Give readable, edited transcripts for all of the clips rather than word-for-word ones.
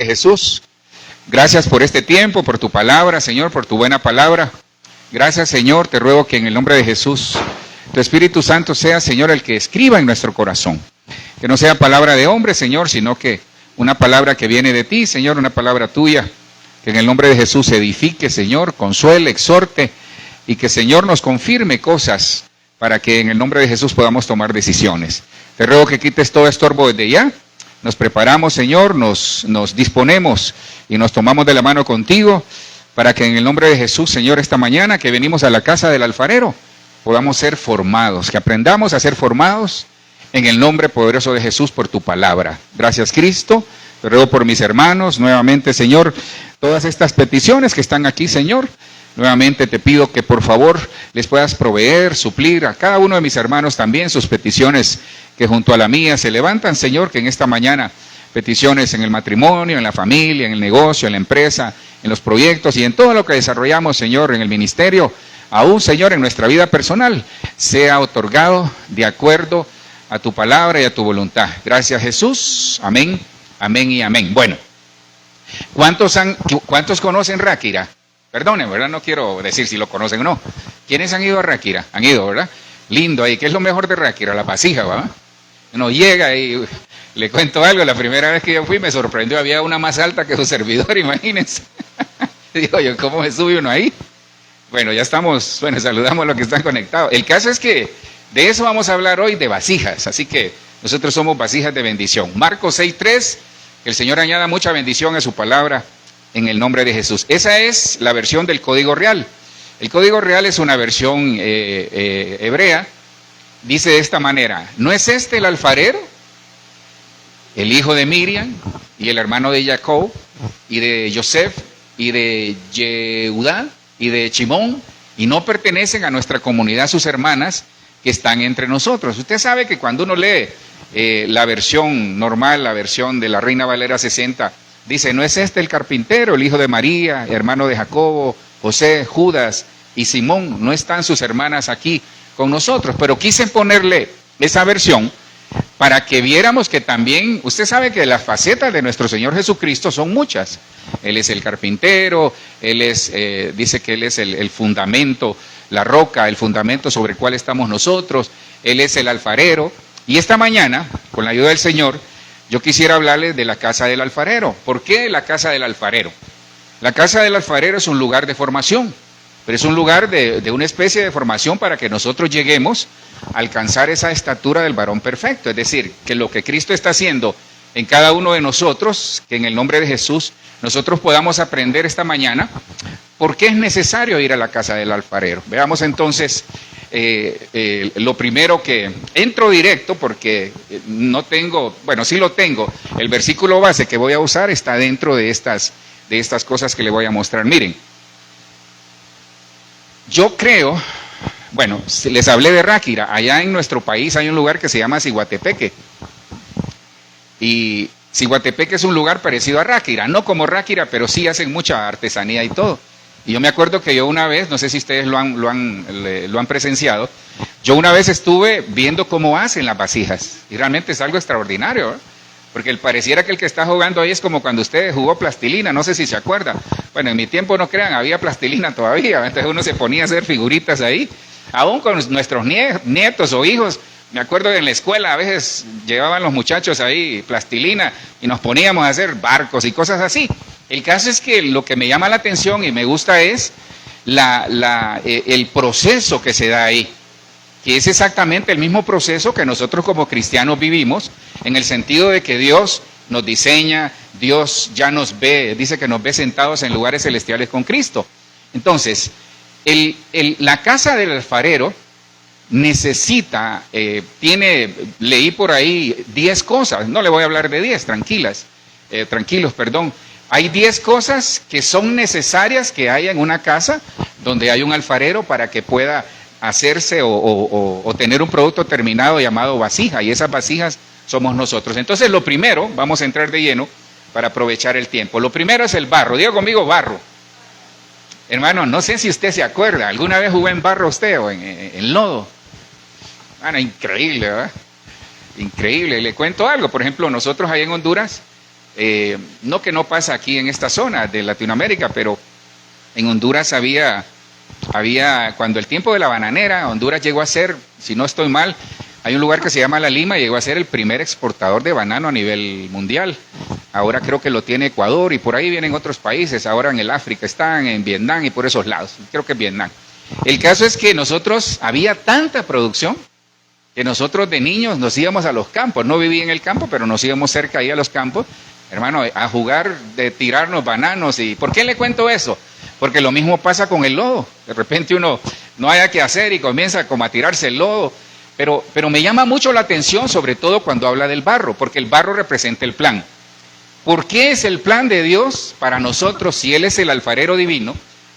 Jesús, gracias por este tiempo, por tu palabra, Señor, por tu buena palabra. Gracias, Señor, te ruego que en el nombre de Jesús, tu Espíritu Santo sea, Señor, el que escriba en nuestro corazón. Que no sea palabra de hombre, Señor, sino que una palabra que viene de ti, Señor, una palabra tuya. Que en el nombre de Jesús edifique, Señor, consuele, exhorte y que, Señor, nos confirme cosas para que en el nombre de Jesús podamos tomar decisiones. Te ruego que quites todo estorbo desde ya. Nos preparamos, Señor, nos disponemos y nos tomamos de la mano contigo para que en el nombre de Jesús, Señor, esta mañana que venimos a la casa del alfarero, podamos ser formados, que aprendamos a ser formados en el nombre poderoso de Jesús por tu palabra. Gracias, Cristo. Te ruego por mis hermanos, nuevamente, Señor, todas estas peticiones que están aquí, Señor. Nuevamente te pido que por favor les puedas proveer, suplir a cada uno de mis hermanos también sus peticiones que junto a la mía se levantan, Señor, que en esta mañana peticiones en el matrimonio, en la familia, en el negocio, en la empresa, en los proyectos y en todo lo que desarrollamos, Señor, en el ministerio, aún, Señor, en nuestra vida personal, sea otorgado de acuerdo a tu palabra y a tu voluntad. Gracias, Jesús. Amén, amén y amén. Bueno, ¿cuántos conocen Ráquira? Perdonen, ¿verdad? No quiero decir si lo conocen o no. ¿Quiénes han ido a Ráquira? Han ido, ¿verdad? Lindo ahí. ¿Qué es lo mejor de Ráquira? La vasija, ¿verdad? Uno llega y le cuento algo. La primera vez que yo fui me sorprendió. Había una más alta que su servidor, imagínense. Digo yo, ¿cómo se sube uno ahí? Bueno, ya estamos, saludamos a los que están conectados. El caso es que de eso vamos a hablar hoy, de vasijas. Así que nosotros somos vasijas de bendición. Marcos 6:3, que el Señor añada mucha bendición a su palabra en el nombre de Jesús. Esa es la versión del Código Real. El Código Real es una versión hebrea. Dice de esta manera: ¿no es este el alfarero, el hijo de Miriam y el hermano de Jacob y de Joseph y de Yehudá y de Chimón? Y no pertenecen a nuestra comunidad sus hermanas que están entre nosotros. Usted sabe que cuando uno lee la versión normal, la versión de la Reina Valera 60, dice: ¿no es este el carpintero, el hijo de María, hermano de Jacobo, José, Judas y Simón? ¿No están sus hermanas aquí con nosotros? Pero quise ponerle esa versión para que viéramos que también, usted sabe que las facetas de nuestro Señor Jesucristo son muchas. Él es el carpintero, Él es, dice que Él es el fundamento, la roca, el fundamento sobre el cual estamos nosotros. Él es el alfarero. Y esta mañana, con la ayuda del Señor, yo quisiera hablarles de la casa del alfarero. ¿Por qué la casa del alfarero? La casa del alfarero es un lugar de formación, pero es un lugar de una especie de formación para que nosotros lleguemos a alcanzar esa estatura del varón perfecto. Es decir, que lo que Cristo está haciendo en cada uno de nosotros, que en el nombre de Jesús nosotros podamos aprender esta mañana por qué es necesario ir a la casa del alfarero. Veamos entonces lo primero, que entro directo porque no tengo, bueno, sí lo tengo, el versículo base que voy a usar está dentro de estas cosas que le voy a mostrar. Miren, yo creo, bueno, les hablé de Ráquira. Allá en nuestro país hay un lugar que se llama Ciguatepeque, y Ciguatepeque es un lugar parecido a Ráquira, no como Ráquira, pero sí hacen mucha artesanía y todo. Y yo me acuerdo que yo una vez, no sé si ustedes lo han presenciado, yo una vez estuve viendo cómo hacen las vasijas, y realmente es algo extraordinario, ¿eh? Porque pareciera que el que está jugando ahí es como cuando usted jugó plastilina, no sé si se acuerda. Bueno, en mi tiempo, no crean, había plastilina todavía, entonces uno se ponía a hacer figuritas ahí, aún con nuestros nietos o hijos. Me acuerdo que en la escuela a veces llevaban los muchachos ahí plastilina y nos poníamos a hacer barcos y cosas así. El caso es que lo que me llama la atención y me gusta es el proceso que se da ahí, que es exactamente el mismo proceso que nosotros como cristianos vivimos, en el sentido de que Dios nos diseña, Dios ya nos ve, dice que nos ve sentados en lugares celestiales con Cristo. Entonces, la casa del alfarero necesita, leí por ahí 10 cosas, no le voy a hablar de 10, tranquilos, perdón. Hay 10 cosas que son necesarias que haya en una casa donde hay un alfarero para que pueda hacerse o tener un producto terminado llamado vasija, y esas vasijas somos nosotros. Entonces lo primero, vamos a entrar de lleno para aprovechar el tiempo. Lo primero es el barro. Diga conmigo, barro. Hermano, no sé si usted se acuerda, ¿alguna vez jugó en barro usted o en lodo? Bueno, increíble, ¿verdad? Increíble. Le cuento algo, por ejemplo, nosotros ahí en Honduras no que no pasa aquí en esta zona de Latinoamérica, pero en Honduras había, cuando el tiempo de la bananera, Honduras llegó a ser, si no estoy mal, hay un lugar que se llama La Lima y llegó a ser el primer exportador de banano a nivel mundial. Ahora creo que lo tiene Ecuador y por ahí vienen otros países. Ahora en el África están, en Vietnam y por esos lados. Creo que es Vietnam. El caso es que nosotros, había tanta producción que nosotros de niños nos íbamos a los campos. No vivía en el campo, pero nos íbamos cerca ahí a los campos, hermano, a jugar de tirarnos bananos. ¿Y por qué le cuento eso? Porque lo mismo pasa con el lodo. De repente uno no haya qué hacer y comienza como a tirarse el lodo. Pero me llama mucho la atención, sobre todo cuando habla del barro, porque el barro representa el plan. ¿Por qué es el plan de Dios para nosotros si Él es el alfarero divino?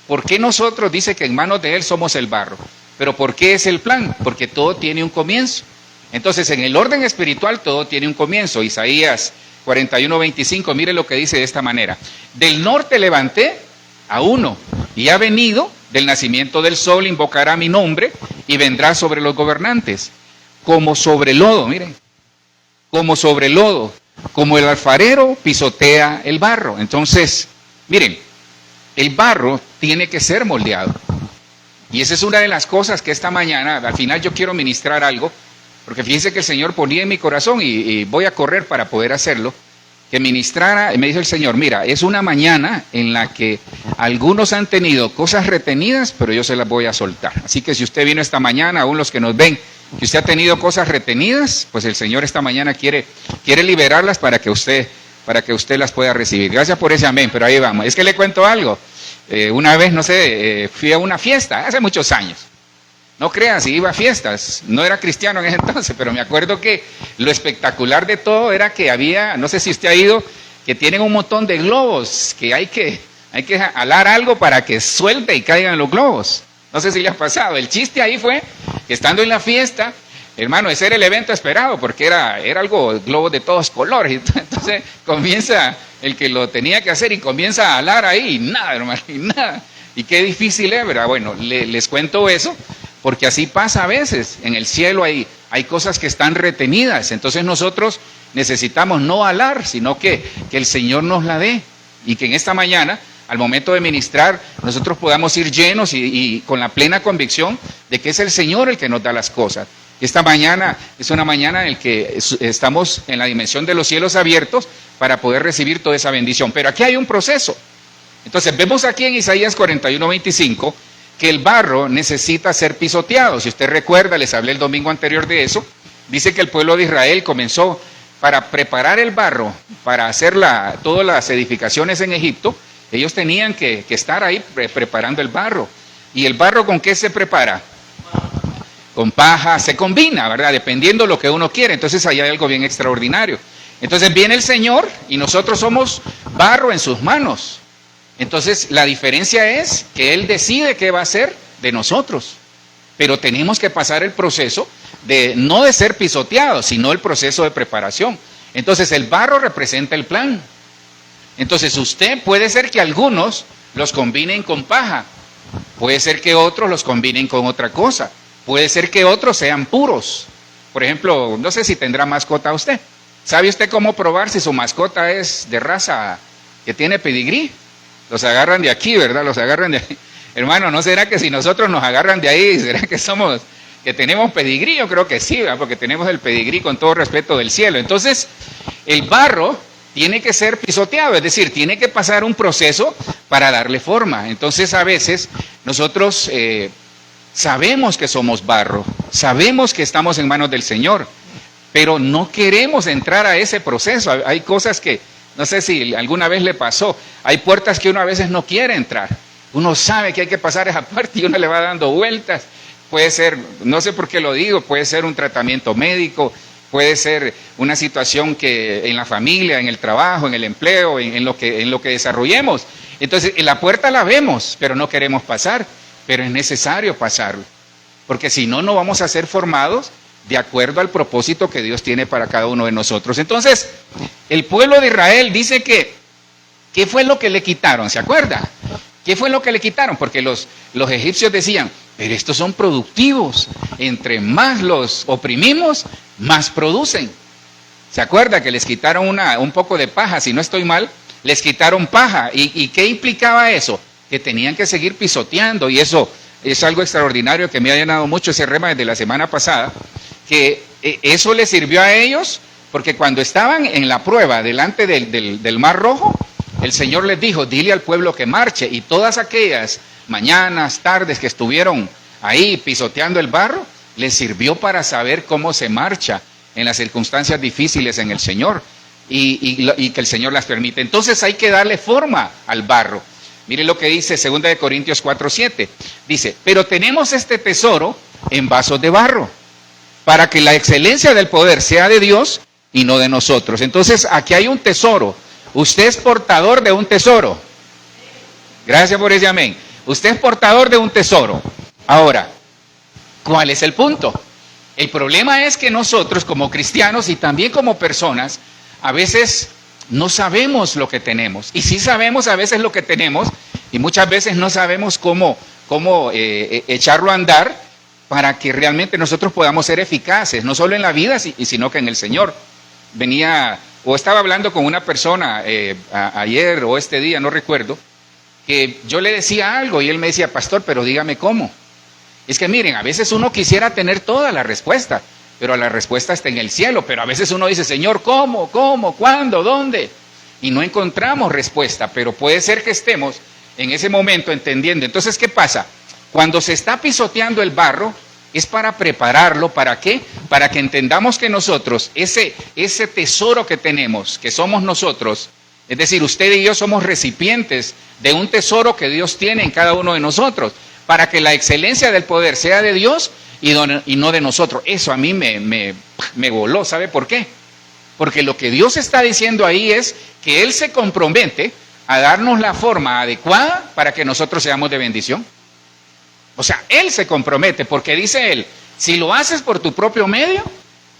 ¿Por qué nosotros dice que en manos de Él somos el barro? Pero ¿por qué es el plan? Porque todo tiene un comienzo. Entonces, en el orden espiritual todo tiene un comienzo. Isaías 41:25, mire lo que dice de esta manera. Del norte levanté a uno y ha venido, del nacimiento del sol invocará mi nombre y vendrá sobre los gobernantes. Como sobre lodo, miren, como sobre lodo, como el alfarero pisotea el barro. Entonces, miren, el barro tiene que ser moldeado. Y esa es una de las cosas que esta mañana, al final yo quiero ministrar algo, porque fíjense que el Señor ponía en mi corazón y voy a correr para poder hacerlo, que ministrara, y me dijo el Señor, mira, es una mañana en la que algunos han tenido cosas retenidas, pero yo se las voy a soltar. Así que si usted vino esta mañana, aún los que nos ven, que usted ha tenido cosas retenidas, pues el Señor esta mañana quiere liberarlas para que usted las pueda recibir. Gracias por ese amén, pero ahí vamos. Es que le cuento algo. Una vez, no sé, fui a una fiesta, hace muchos años. No creas, si iba a fiestas, no era cristiano en ese entonces, pero me acuerdo que lo espectacular de todo era que había, no sé si usted ha ido, que tienen un montón de globos, que hay que alar algo para que suelte y caigan los globos. No sé si le ha pasado. El chiste ahí fue que estando en la fiesta, hermano, ese era el evento esperado, porque era algo, globos de todos colores. Entonces comienza el que lo tenía que hacer y comienza a alar ahí, y nada, hermano, y nada. Y qué difícil es, ¿verdad? Bueno, les cuento eso, porque así pasa a veces. En el cielo hay cosas que están retenidas. Entonces nosotros necesitamos no alar, sino que el Señor nos la dé. Y que en esta mañana, al momento de ministrar, nosotros podamos ir llenos y con la plena convicción de que es el Señor el que nos da las cosas. Esta mañana es una mañana en la que estamos en la dimensión de los cielos abiertos para poder recibir toda esa bendición. Pero aquí hay un proceso. Entonces vemos aquí en Isaías 41:25 que el barro necesita ser pisoteado. Si usted recuerda, les hablé el domingo anterior de eso, dice que el pueblo de Israel comenzó para preparar el barro, para hacer todas las edificaciones en Egipto. Ellos tenían que estar ahí preparando el barro. ¿Y el barro con qué se prepara? Con paja, se combina, ¿verdad? Dependiendo de lo que uno quiere. Entonces ahí hay algo bien extraordinario. Entonces viene el Señor y nosotros somos barro en sus manos. Entonces la diferencia es que Él decide qué va a hacer de nosotros. Pero tenemos que pasar el proceso no de ser pisoteados, sino el proceso de preparación. Entonces el barro representa el plan. Entonces puede ser que algunos los combinen con paja. Puede ser que otros los combinen con otra cosa. Puede ser que otros sean puros. Por ejemplo, no sé si tendrá mascota usted. ¿Sabe usted cómo probar si su mascota es de raza que tiene pedigrí? Los agarran de aquí, ¿verdad? Los agarran de ahí. Hermano, ¿no será que si nosotros nos agarran de ahí, será que tenemos pedigrí? Yo creo que sí, ¿verdad? Porque tenemos el pedigrí con todo respeto del cielo. Entonces, el barro tiene que ser pisoteado, es decir, tiene que pasar un proceso para darle forma. Entonces, a veces, nosotros sabemos que somos barro, sabemos que estamos en manos del Señor, pero no queremos entrar a ese proceso. Hay cosas que, no sé si alguna vez le pasó, hay puertas que uno a veces no quiere entrar. Uno sabe que hay que pasar esa puerta y uno le va dando vueltas. Puede ser, no sé por qué lo digo, puede ser un tratamiento médico, puede ser una situación que en la familia, en el trabajo, en el empleo, en lo que desarrollemos. Entonces, en la puerta la vemos, pero no queremos pasar, pero es necesario pasarlo. Porque si no, no vamos a ser formados de acuerdo al propósito que Dios tiene para cada uno de nosotros. Entonces, el pueblo de Israel dice que, ¿qué fue lo que le quitaron? ¿Se acuerda? ¿Qué fue lo que le quitaron? Porque los egipcios decían, pero estos son productivos. Entre más los oprimimos, más producen. ¿Se acuerda que les quitaron un poco de paja? Si no estoy mal, les quitaron paja. ¿Y qué implicaba eso? Que tenían que seguir pisoteando, y eso es algo extraordinario que me ha llenado mucho ese rema desde la semana pasada, que eso les sirvió a ellos, porque cuando estaban en la prueba delante del Mar Rojo, el Señor les dijo, dile al pueblo que marche, y todas aquellas mañanas, tardes que estuvieron ahí pisoteando el barro, les sirvió para saber cómo se marcha en las circunstancias difíciles en el Señor, y que el Señor las permite. Entonces hay que darle forma al barro. Mire lo que dice 2 Corintios 4:7. Dice, pero tenemos este tesoro en vasos de barro, para que la excelencia del poder sea de Dios y no de nosotros. Entonces aquí hay un tesoro. Usted es portador de un tesoro. Gracias por ese amén. Usted es portador de un tesoro. Ahora, ¿cuál es el punto? El problema es que nosotros como cristianos y también como personas, a veces no sabemos lo que tenemos. Y sí sabemos a veces lo que tenemos, y muchas veces no sabemos cómo echarlo a andar para que realmente nosotros podamos ser eficaces, no solo en la vida, sino que en el Señor. Estaba hablando con una persona ayer o este día, no recuerdo, que yo le decía algo y él me decía, pastor, pero dígame cómo. Es que miren, a veces uno quisiera tener toda la respuesta, pero la respuesta está en el cielo. Pero a veces uno dice, Señor, ¿cómo? ¿Cuándo? ¿Dónde? Y no encontramos respuesta, pero puede ser que estemos en ese momento entendiendo. Entonces, ¿qué pasa? Cuando se está pisoteando el barro, es para prepararlo. ¿Para qué? Para que entendamos que nosotros, ese tesoro que tenemos, que somos nosotros, es decir, usted y yo somos recipientes de un tesoro que Dios tiene en cada uno de nosotros, para que la excelencia del poder sea de Dios y no de nosotros. Eso a mí me voló. ¿Sabe por qué? Porque lo que Dios está diciendo ahí es que Él se compromete a darnos la forma adecuada para que nosotros seamos de bendición. O sea, Él se compromete, porque dice Él, si lo haces por tu propio medio,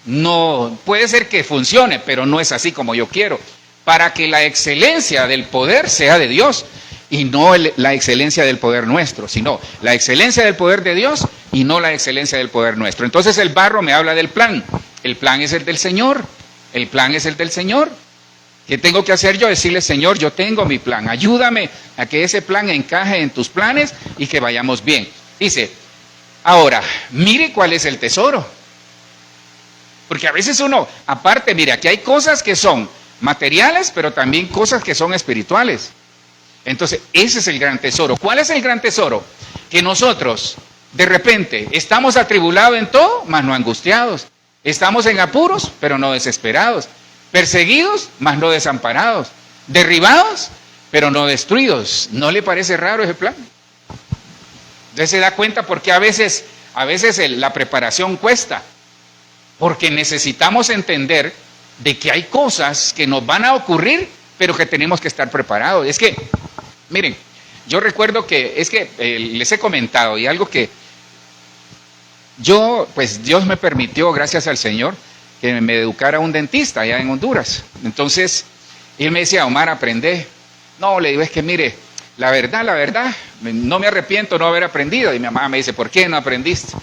no puede ser que funcione, pero no es así como yo quiero. Para que la excelencia del poder sea de Dios y no la excelencia del poder nuestro, sino la excelencia del poder de Dios y no la excelencia del poder nuestro. Entonces el barro me habla del plan. El plan es el del Señor. El plan es el del Señor. ¿Qué tengo que hacer yo? Decirle, Señor, yo tengo mi plan. Ayúdame a que ese plan encaje en tus planes y que vayamos bien. Dice, ahora, mire cuál es el tesoro. Porque a veces uno, aparte, mire, aquí hay cosas que son materiales, pero también cosas que son espirituales. Entonces, ese es el gran tesoro. ¿Cuál es el gran tesoro? Que nosotros, de repente, estamos atribulados en todo, mas no angustiados. Estamos en apuros, pero no desesperados. Perseguidos, mas no desamparados. Derribados, pero no destruidos. ¿No le parece raro ese plan? Usted se da cuenta porque a veces la preparación cuesta. Porque necesitamos entender de que hay cosas que nos van a ocurrir, pero que tenemos que estar preparados. Es que, miren, yo recuerdo que, les he comentado, y algo que pues Dios me permitió, gracias al Señor, que me educara un dentista allá en Honduras. Entonces, él me decía, Omar, aprende. No, le digo, es que mire, la verdad, no me arrepiento no haber aprendido. Y mi mamá me dice, ¿por qué no aprendiste?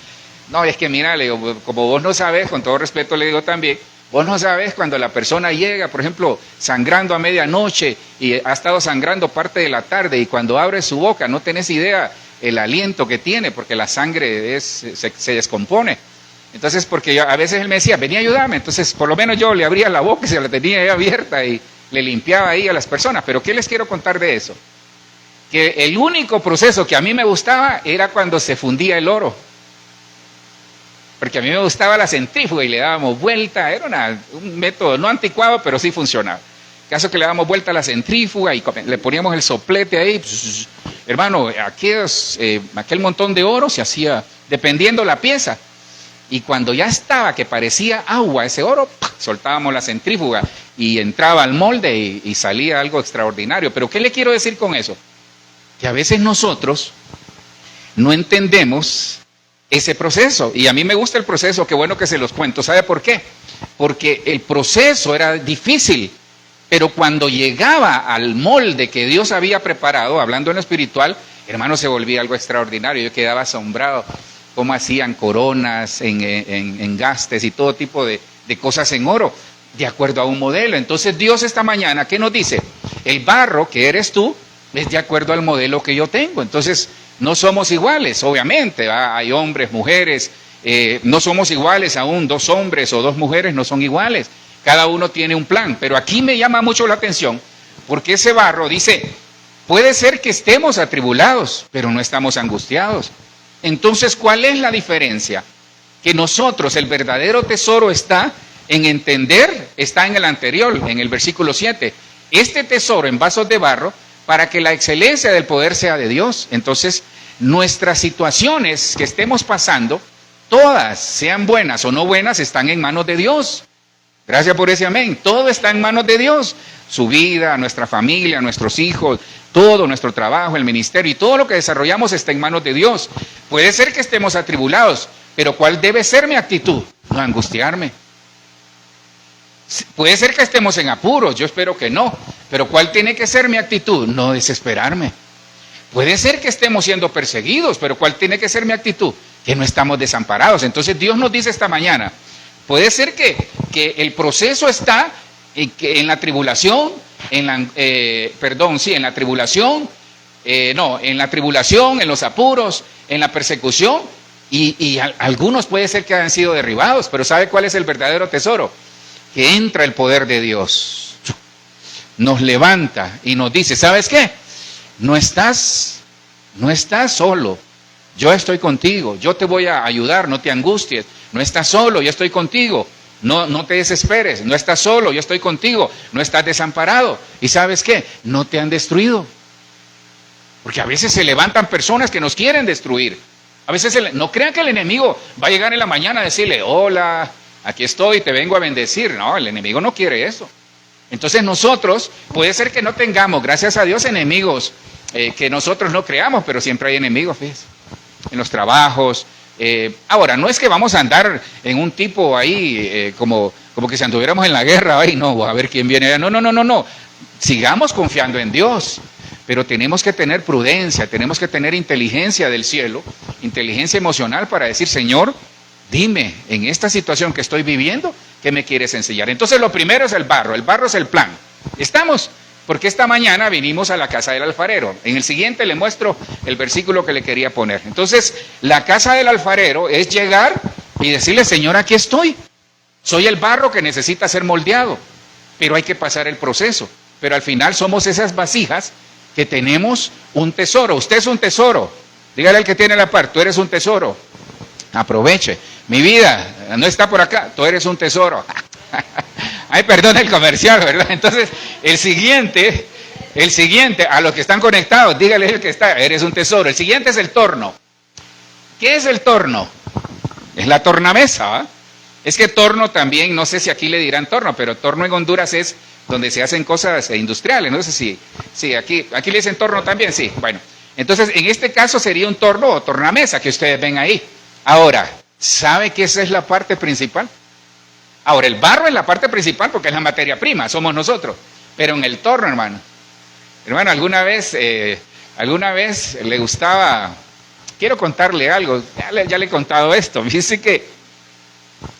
No, es que mira, le digo, como vos no sabes, con todo respeto le digo también, vos no sabes cuando la persona llega, por ejemplo, sangrando a medianoche y ha estado sangrando parte de la tarde, y cuando abre su boca no tenés idea el aliento que tiene, porque la sangre se descompone. Entonces, porque a veces él me decía, vení a ayudarme, entonces por lo menos yo le abría la boca y se la tenía ahí abierta y le limpiaba ahí a las personas. Pero ¿qué les quiero contar de eso? Que el único proceso que a mí me gustaba era cuando se fundía el oro. Porque a mí me gustaba la centrífuga y le dábamos vuelta, era un método no anticuado, pero sí funcionaba. Caso que le dábamos vuelta a la centrífuga y le poníamos el soplete ahí, hermano, aquel montón de oro se hacía dependiendo la pieza. Y cuando ya estaba que parecía agua ese oro, soltábamos la centrífuga y entraba al molde y salía algo extraordinario. Pero ¿qué le quiero decir con eso? Que a veces nosotros no entendemos ese proceso. Y a mí me gusta el proceso, qué bueno que se los cuento. ¿Sabe por qué? Porque el proceso era difícil, pero cuando llegaba al molde que Dios había preparado, hablando en lo espiritual, hermano, se volvía algo extraordinario. Yo quedaba asombrado cómo hacían coronas, engastes y todo tipo de cosas en oro. de acuerdo a un modelo. Entonces Dios esta mañana, ¿qué nos dice? El barro que eres tú es de acuerdo al modelo que yo tengo. Entonces no somos iguales, obviamente, ¿va? Hay hombres, mujeres, no somos iguales aún, 2 hombres o 2 mujeres no son iguales. Cada uno tiene un plan, pero aquí me llama mucho la atención porque ese barro dice, puede ser que estemos atribulados, pero no estamos angustiados. Entonces, ¿cuál es la diferencia? Que nosotros, el verdadero tesoro está en entender, está en el anterior, en el versículo 7. Este tesoro en vasos de barro, para que la excelencia del poder sea de Dios. Entonces, nuestras situaciones que estemos pasando, todas, sean buenas o no buenas, están en manos de Dios. Gracias por ese amén. Todo está en manos de Dios. Su vida, nuestra familia, nuestros hijos, todo nuestro trabajo, el ministerio y todo lo que desarrollamos está en manos de Dios. Puede ser que estemos atribulados, pero ¿cuál debe ser mi actitud? No angustiarme. Puede ser que estemos en apuros, yo espero que no, pero ¿cuál tiene que ser mi actitud? No desesperarme. Puede ser que estemos siendo perseguidos, pero ¿cuál tiene que ser mi actitud? Que no estamos desamparados. Entonces Dios nos dice esta mañana, puede ser que el proceso está en la tribulación, en la tribulación, en los apuros, en la persecución, y algunos puede ser que hayan sido derribados, pero ¿sabe cuál es el verdadero tesoro? Que entra el poder de Dios, nos levanta y nos dice, ¿sabes qué? No estás solo, yo estoy contigo, yo te voy a ayudar, no te angusties, no estás solo, yo estoy contigo, no te desesperes, no estás solo, yo estoy contigo, no estás desamparado. ¿Y sabes qué? No te han destruido. Porque a veces se levantan personas que nos quieren destruir. A veces no crean que el enemigo va a llegar en la mañana a decirle, hola, aquí estoy, te vengo a bendecir. No, el enemigo no quiere eso. Entonces nosotros, puede ser que no tengamos, gracias a Dios, enemigos que nosotros no creamos, pero siempre hay enemigos, fíjense, en los trabajos. Ahora, no es que vamos a andar en un tipo ahí como que si anduviéramos en la guerra, ay no, a ver quién viene allá. No. Sigamos confiando en Dios, pero tenemos que tener prudencia, tenemos que tener inteligencia del cielo, inteligencia emocional para decir, Señor, dime, en esta situación que estoy viviendo, ¿qué me quieres enseñar? Entonces lo primero es el barro es el plan. ¿Estamos? Porque esta mañana vinimos a la casa del alfarero. En el siguiente le muestro el versículo que le quería poner. Entonces, la casa del alfarero es llegar y decirle, Señor, aquí estoy. Soy el barro que necesita ser moldeado, pero hay que pasar el proceso. Pero al final somos esas vasijas que tenemos un tesoro. Usted es un tesoro. Dígale al que tiene la par, tú eres un tesoro. Aproveche. Mi vida no está por acá, tú eres un tesoro. Ay, perdón el comercial, ¿verdad? Entonces, el siguiente, a los que están conectados, dígale el que está, eres un tesoro. El siguiente es el torno. ¿Qué es el torno? Es la tornamesa, ¿va? Es que torno también, no sé si aquí le dirán torno, pero torno en Honduras es donde se hacen cosas industriales. No sé si aquí le dicen torno también, sí. Bueno, entonces en este caso sería un torno o tornamesa que ustedes ven ahí. Ahora, ¿sabe que esa es la parte principal? Ahora, el barro es la parte principal porque es la materia prima, somos nosotros. Pero en el torno, hermano, alguna vez le gustaba, quiero contarle algo, ya le he contado esto. Dice que,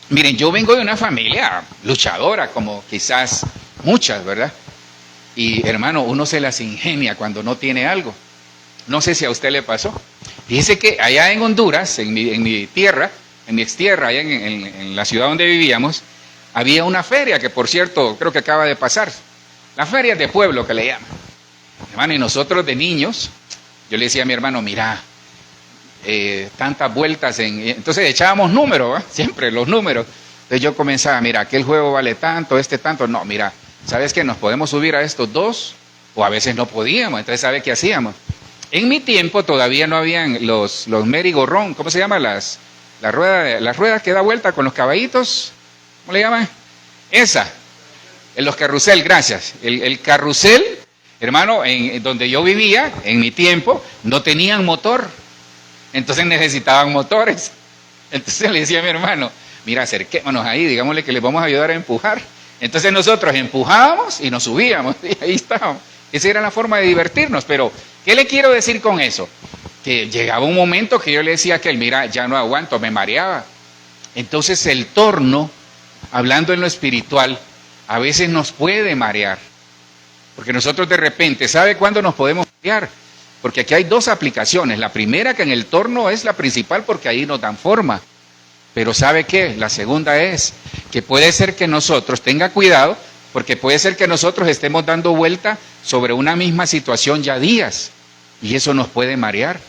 miren, yo vengo de una familia luchadora, como quizás muchas, ¿verdad? Y hermano, uno se las ingenia cuando no tiene algo. No sé si a usted le pasó. Dice que allá en Honduras, en mi tierra, en mi extierra, allá en la ciudad donde vivíamos, había una feria que, por cierto, creo que acaba de pasar. La feria de pueblo que le llaman. Hermano, y nosotros de niños, yo le decía a mi hermano, mira, tantas vueltas entonces echábamos números, ¿eh? Siempre los números. Entonces yo comenzaba, mira, aquel juego vale tanto, este tanto. No, mira, ¿sabes qué? Nos podemos subir a estos 2, o a veces no podíamos. Entonces, ¿sabe qué hacíamos? En mi tiempo todavía no habían los merry-go-round, ¿cómo se llama? Las ruedas que da vuelta con los caballitos, ¿cómo le llaman? Esa, en los carrusel, gracias. El carrusel, hermano, en donde yo vivía, en mi tiempo, no tenían motor. Entonces necesitaban motores. Entonces le decía a mi hermano, mira, acerquémonos ahí, digámosle que les vamos a ayudar a empujar. Entonces nosotros empujábamos y nos subíamos, y ahí estábamos. Esa era la forma de divertirnos, pero ¿qué le quiero decir con eso? Que llegaba un momento que yo le decía a aquel, mira, ya no aguanto, me mareaba. Entonces el torno, hablando en lo espiritual, a veces nos puede marear. Porque nosotros de repente, ¿sabe cuándo nos podemos marear? Porque aquí hay dos aplicaciones. La primera, que en el torno es la principal porque ahí nos dan forma. Pero ¿sabe qué? La segunda es que puede ser que nosotros, tenga cuidado, porque puede ser que nosotros estemos dando vuelta sobre una misma situación ya días. Y eso nos puede marear.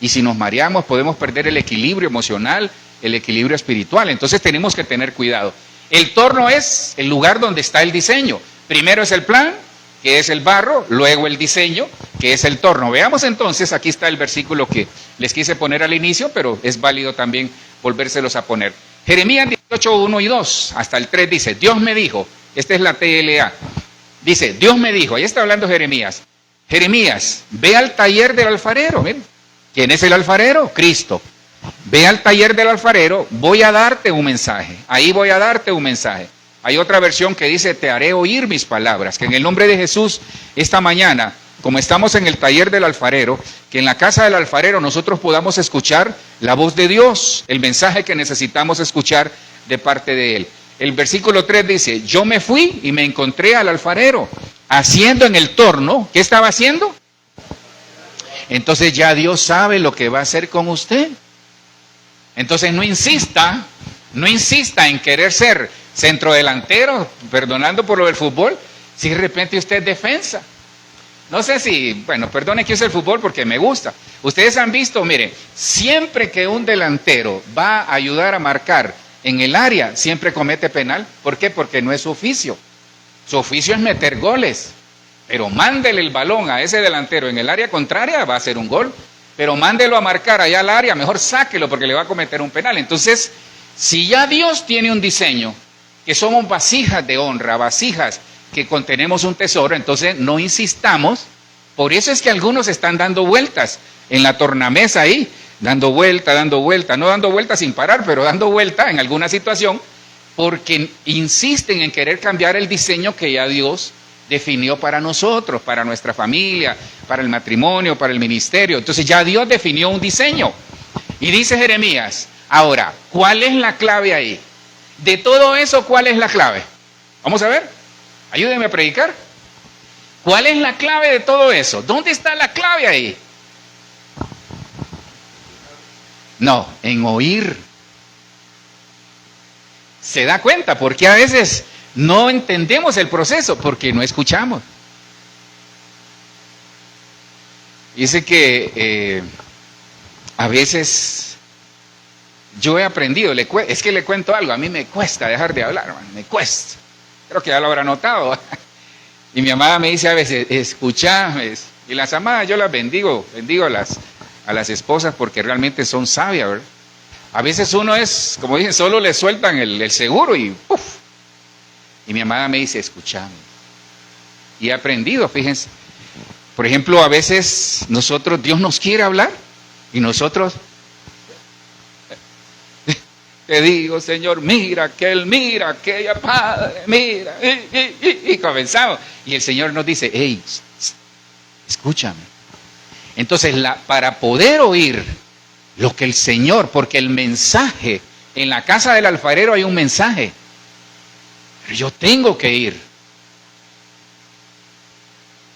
Y si nos mareamos podemos perder el equilibrio emocional, el equilibrio espiritual. Entonces tenemos que tener cuidado. El torno es el lugar donde está el diseño. Primero es el plan, que es el barro, luego el diseño, que es el torno. Veamos entonces, aquí está el versículo que les quise poner al inicio, pero es válido también volvérselos a poner. Jeremías 18, 1 y 2, hasta el 3 dice, Dios me dijo, esta es la TLA, dice, Dios me dijo, ahí está hablando Jeremías, Jeremías, ve al taller del alfarero, miren, ¿quién es el alfarero? Cristo. Ve al taller del alfarero, voy a darte un mensaje, ahí voy a darte un mensaje. Hay otra versión que dice, te haré oír mis palabras, que en el nombre de Jesús, esta mañana, como estamos en el taller del alfarero, que en la casa del alfarero nosotros podamos escuchar la voz de Dios, el mensaje que necesitamos escuchar de parte de Él. El versículo 3 dice, yo me fui y me encontré al alfarero, haciendo en el torno, ¿qué estaba haciendo? Entonces ya Dios sabe lo que va a hacer con usted. Entonces no insista en querer ser centrodelantero, perdonando por lo del fútbol, si de repente usted es defensa. No sé si, bueno, perdone que use el fútbol porque me gusta. Ustedes han visto, mire, siempre que un delantero va a ayudar a marcar en el área, siempre comete penal. ¿Por qué? Porque no es su oficio. Su oficio es meter goles. Pero mándele el balón a ese delantero en el área contraria, va a ser un gol. Pero mándelo a marcar allá al área, mejor sáquelo porque le va a cometer un penal. Entonces, si ya Dios tiene un diseño, que somos vasijas de honra, vasijas que contenemos un tesoro, entonces no insistamos. Por eso es que algunos están dando vueltas en la tornamesa ahí, dando vuelta, no dando vuelta sin parar, pero dando vuelta en alguna situación, porque insisten en querer cambiar el diseño que ya Dios definió para nosotros, para nuestra familia, para el matrimonio, para el ministerio. Entonces ya Dios definió un diseño. Y dice Jeremías, ahora, ¿cuál es la clave ahí? De todo eso, ¿cuál es la clave? Vamos a ver. Ayúdenme a predicar. ¿Cuál es la clave de todo eso? ¿Dónde está la clave ahí? No, en oír. ¿Se da cuenta? Porque a veces no entendemos el proceso, porque no escuchamos. Dice que a veces yo he aprendido, es que le cuento algo, a mí me cuesta dejar de hablar, hermano, me cuesta. Creo que ya lo habrá notado. Y mi amada me dice a veces, escuchame. Y las amadas yo las bendigo a las esposas porque realmente son sabias, ¿verdad? A veces uno es, como dicen, solo le sueltan el seguro y ¡puf! Y mi amada me dice, escuchame. Y he aprendido, fíjense. Por ejemplo, a veces Dios nos quiere hablar y nosotros... Te digo, Señor, mira aquella, Padre, mira, y comenzamos. Y el Señor nos dice, hey, escúchame. Entonces, para poder oír lo que el Señor, porque el mensaje, en la casa del alfarero hay un mensaje, pero yo tengo que ir.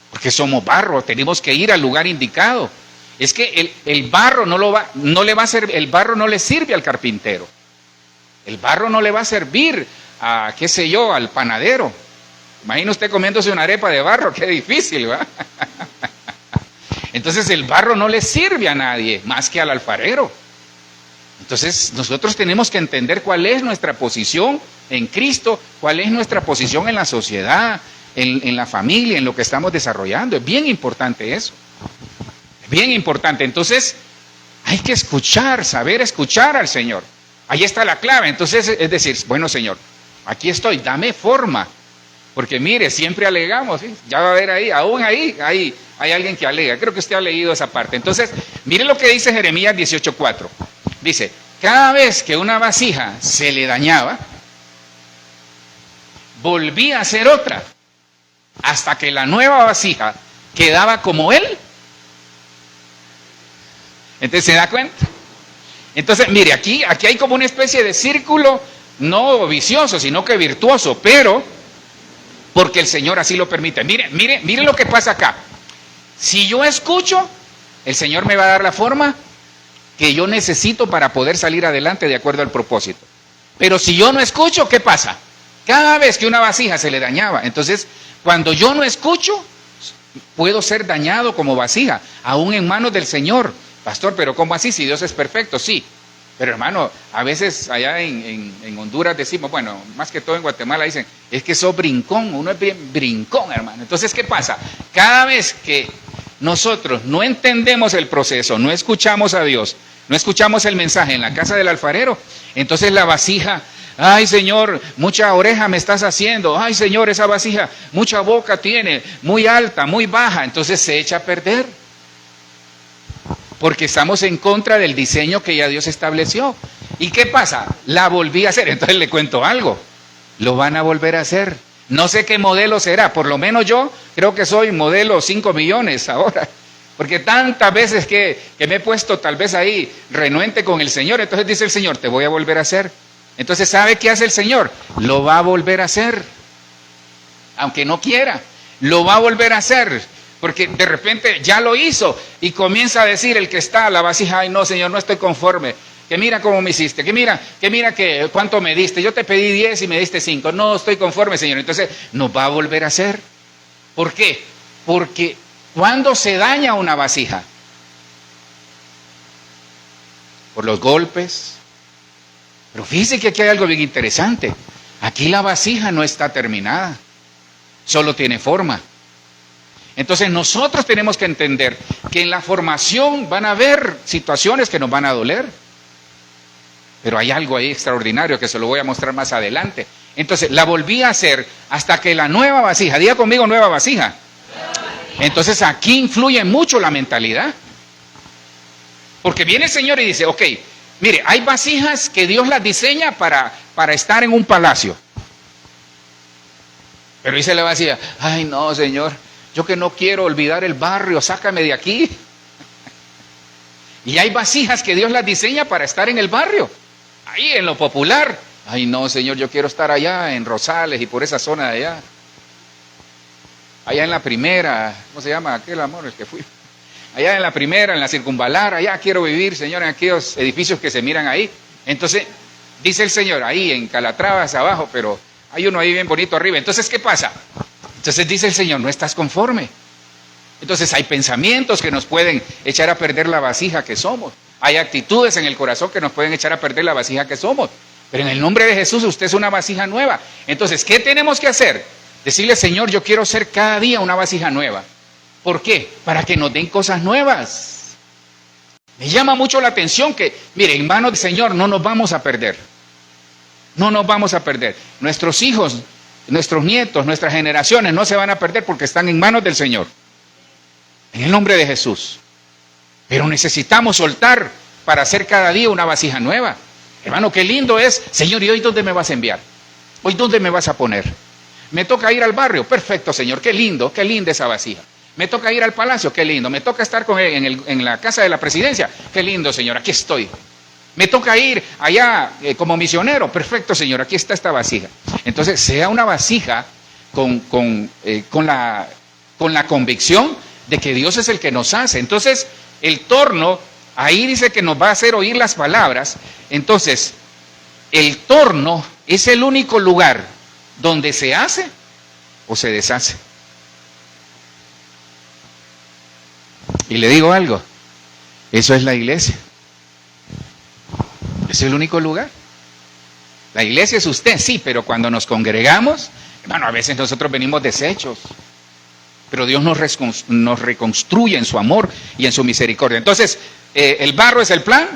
Porque somos barro, tenemos que ir al lugar indicado. Es que el barro el barro no le sirve al carpintero. El barro no le va a servir a, qué sé yo, al panadero. Imagina usted comiéndose una arepa de barro, qué difícil, ¿va? Entonces el barro no le sirve a nadie más que al alfarero. Entonces nosotros tenemos que entender cuál es nuestra posición en Cristo, cuál es nuestra posición en la sociedad, en la familia, en lo que estamos desarrollando. Es bien importante eso. Es bien importante. Entonces hay que escuchar, saber escuchar al Señor. Ahí está la clave. Entonces, es decir, bueno, Señor, aquí estoy, dame forma. Porque mire, siempre alegamos, ¿sí? Ya va a haber ahí, aún ahí, hay alguien que alega. Creo que usted ha leído esa parte. Entonces, mire lo que dice Jeremías 18:4. Dice, cada vez que una vasija se le dañaba, volvía a hacer otra, hasta que la nueva vasija quedaba como él. Entonces, ¿se da cuenta? Entonces, mire, aquí hay como una especie de círculo, no vicioso, sino que virtuoso, pero porque el Señor así lo permite. Mire lo que pasa acá. Si yo escucho, el Señor me va a dar la forma que yo necesito para poder salir adelante de acuerdo al propósito. Pero si yo no escucho, ¿qué pasa? Cada vez que una vasija se le dañaba, entonces cuando yo no escucho, puedo ser dañado como vasija, aún en manos del Señor. Pastor, pero ¿cómo así? Si Dios es perfecto, sí. Pero hermano, a veces allá en Honduras decimos, bueno, más que todo en Guatemala dicen, es que sos brincón, uno es bien brincón, hermano. Entonces, ¿qué pasa? Cada vez que nosotros no entendemos el proceso, no escuchamos a Dios, no escuchamos el mensaje en la casa del alfarero, entonces la vasija, ay Señor, mucha oreja me estás haciendo, ay Señor, esa vasija, mucha boca tiene, muy alta, muy baja, entonces se echa a perder. Porque estamos en contra del diseño que ya Dios estableció. ¿Y qué pasa? La volví a hacer. Entonces le cuento algo. Lo van a volver a hacer. No sé qué modelo será. Por lo menos yo creo que soy modelo 5 millones ahora. Porque tantas veces que me he puesto tal vez ahí renuente con el Señor. Entonces dice el Señor, te voy a volver a hacer. Entonces ¿sabe qué hace el Señor? Lo va a volver a hacer. Aunque no quiera. Lo va a volver a hacer. Porque de repente ya lo hizo y comienza a decir el que está a la vasija, ay no Señor, no estoy conforme, que mira cómo me hiciste, que mira que cuánto me diste, yo te pedí 10 y me diste 5, no estoy conforme Señor, entonces nos va a volver a hacer. ¿Por qué? Porque cuando se daña una vasija, por los golpes, pero fíjese que aquí hay algo bien interesante, aquí la vasija no está terminada, solo tiene forma. Entonces nosotros tenemos que entender que en la formación van a haber situaciones que nos van a doler. Pero hay algo ahí extraordinario que se lo voy a mostrar más adelante. Entonces la volví a hacer hasta que la nueva vasija, diga conmigo nueva vasija. Entonces aquí influye mucho la mentalidad. Porque viene el Señor y dice, ok, mire, hay vasijas que Dios las diseña para estar en un palacio. Pero dice la vasija, ay no Señor, yo que no quiero olvidar el barrio, sácame de aquí. Y hay vasijas que Dios las diseña para estar en el barrio, ahí en lo popular. Ay no, Señor, yo quiero estar allá en Rosales y por esa zona de allá. Allá en la primera, ¿cómo se llama aquel amor el que fui? Allá en la primera, en la circunvalar, allá quiero vivir, Señor, en aquellos edificios que se miran ahí. Entonces, dice el Señor, ahí en Calatravas abajo, pero hay uno ahí bien bonito arriba. Entonces, ¿qué pasa? Entonces dice el Señor, no estás conforme. Entonces hay pensamientos que nos pueden echar a perder la vasija que somos. Hay actitudes en el corazón que nos pueden echar a perder la vasija que somos. Pero en el nombre de Jesús usted es una vasija nueva. Entonces, ¿qué tenemos que hacer? Decirle, Señor, yo quiero ser cada día una vasija nueva. ¿Por qué? Para que nos den cosas nuevas. Me llama mucho la atención que, mire, en manos del Señor no nos vamos a perder. No nos vamos a perder. Nuestros hijos, nuestros nietos, nuestras generaciones no se van a perder porque están en manos del Señor. En el nombre de Jesús. Pero necesitamos soltar para hacer cada día una vasija nueva. Hermano, qué lindo es. Señor, ¿y hoy dónde me vas a enviar? ¿Hoy dónde me vas a poner? Me toca ir al barrio. Perfecto, Señor. Qué linda esa vasija. Me toca ir al palacio. Qué lindo. Me toca estar con él en la casa de la presidencia. Qué lindo, Señor. Aquí estoy. Me toca ir allá como misionero. Perfecto, Señor, aquí está esta vasija. Entonces, sea una vasija con la convicción de que Dios es el que nos hace. Entonces, el torno, ahí dice que nos va a hacer oír las palabras. Entonces, el torno es el único lugar donde se hace o se deshace. Y le digo algo, eso es la iglesia. Es el único lugar. La iglesia es usted, sí, pero cuando nos congregamos, hermano, a veces nosotros venimos deshechos. Pero Dios nos reconstruye en su amor y en su misericordia. Entonces, el barro es el plan,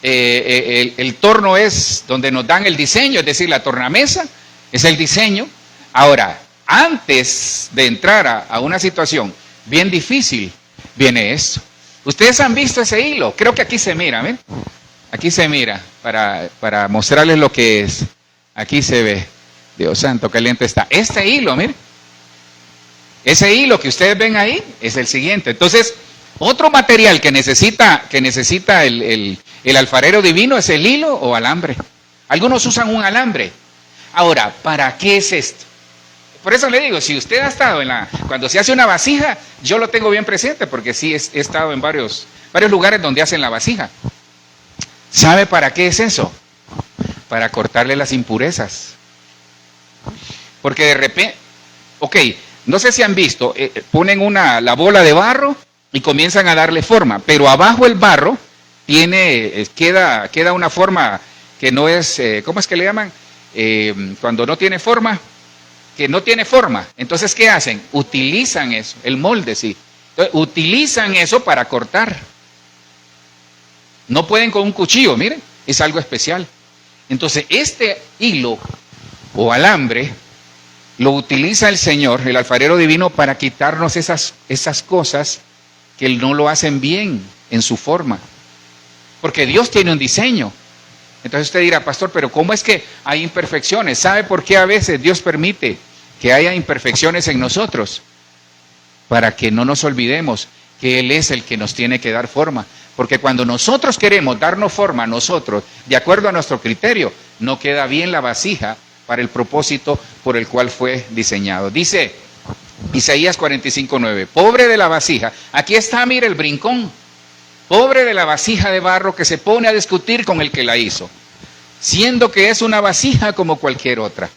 el torno es donde nos dan el diseño, es decir, la tornamesa es el diseño. Ahora, antes de entrar a una situación bien difícil, viene esto. Ustedes han visto ese hilo, creo que aquí se mira, ¿ven? Aquí se mira, para mostrarles lo que es. Aquí se ve. Dios santo, qué lento está. Este hilo, miren. Ese hilo que ustedes ven ahí es el siguiente. Entonces, otro material que necesita el alfarero divino es el hilo o alambre. Algunos usan un alambre. Ahora, ¿para qué es esto? Por eso le digo, si usted ha estado cuando se hace una vasija, yo lo tengo bien presente, porque sí he estado en varios lugares donde hacen la vasija. ¿Sabe para qué es eso? Para cortarle las impurezas. Porque de repente, ok, no sé si han visto, ponen la bola de barro y comienzan a darle forma, pero abajo el barro queda una forma que no es, ¿cómo es que le llaman? Cuando no tiene forma, que no tiene forma. Entonces, ¿qué hacen? Utilizan eso, el molde, sí. Entonces, utilizan eso para cortar. No pueden con un cuchillo, miren, es algo especial. Entonces, este hilo o alambre lo utiliza el Señor, el alfarero divino, para quitarnos esas cosas que no lo hacen bien en su forma. Porque Dios tiene un diseño. Entonces usted dirá, pastor, pero ¿cómo es que hay imperfecciones? ¿Sabe por qué a veces Dios permite que haya imperfecciones en nosotros? Para que no nos olvidemos que Él es el que nos tiene que dar forma. Porque cuando nosotros queremos darnos forma a nosotros, de acuerdo a nuestro criterio, no queda bien la vasija para el propósito por el cual fue diseñado. Dice Isaías 45:9, pobre de la vasija. Aquí está, mire el brincón. Pobre de la vasija de barro que se pone a discutir con el que la hizo, siendo que es una vasija como cualquier otra.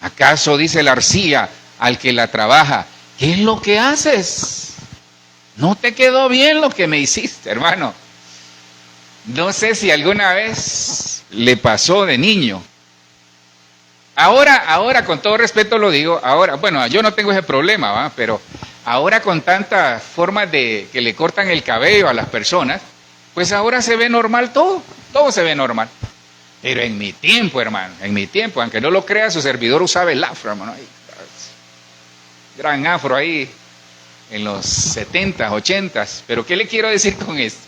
¿Acaso dice la arcilla al que la trabaja, qué es lo que haces? No te quedó bien lo que me hiciste, hermano. No sé si alguna vez le pasó de niño. Ahora con todo respeto lo digo, bueno, yo no tengo ese problema, ¿va? Pero ahora con tantas formas de que le cortan el cabello a las personas, pues ahora se ve normal todo se ve normal. Pero en mi tiempo, hermano, aunque no lo crea, su servidor usaba el afro, hermano. Gran afro ahí en los 70s, 80s. Pero ¿qué le quiero decir con esto?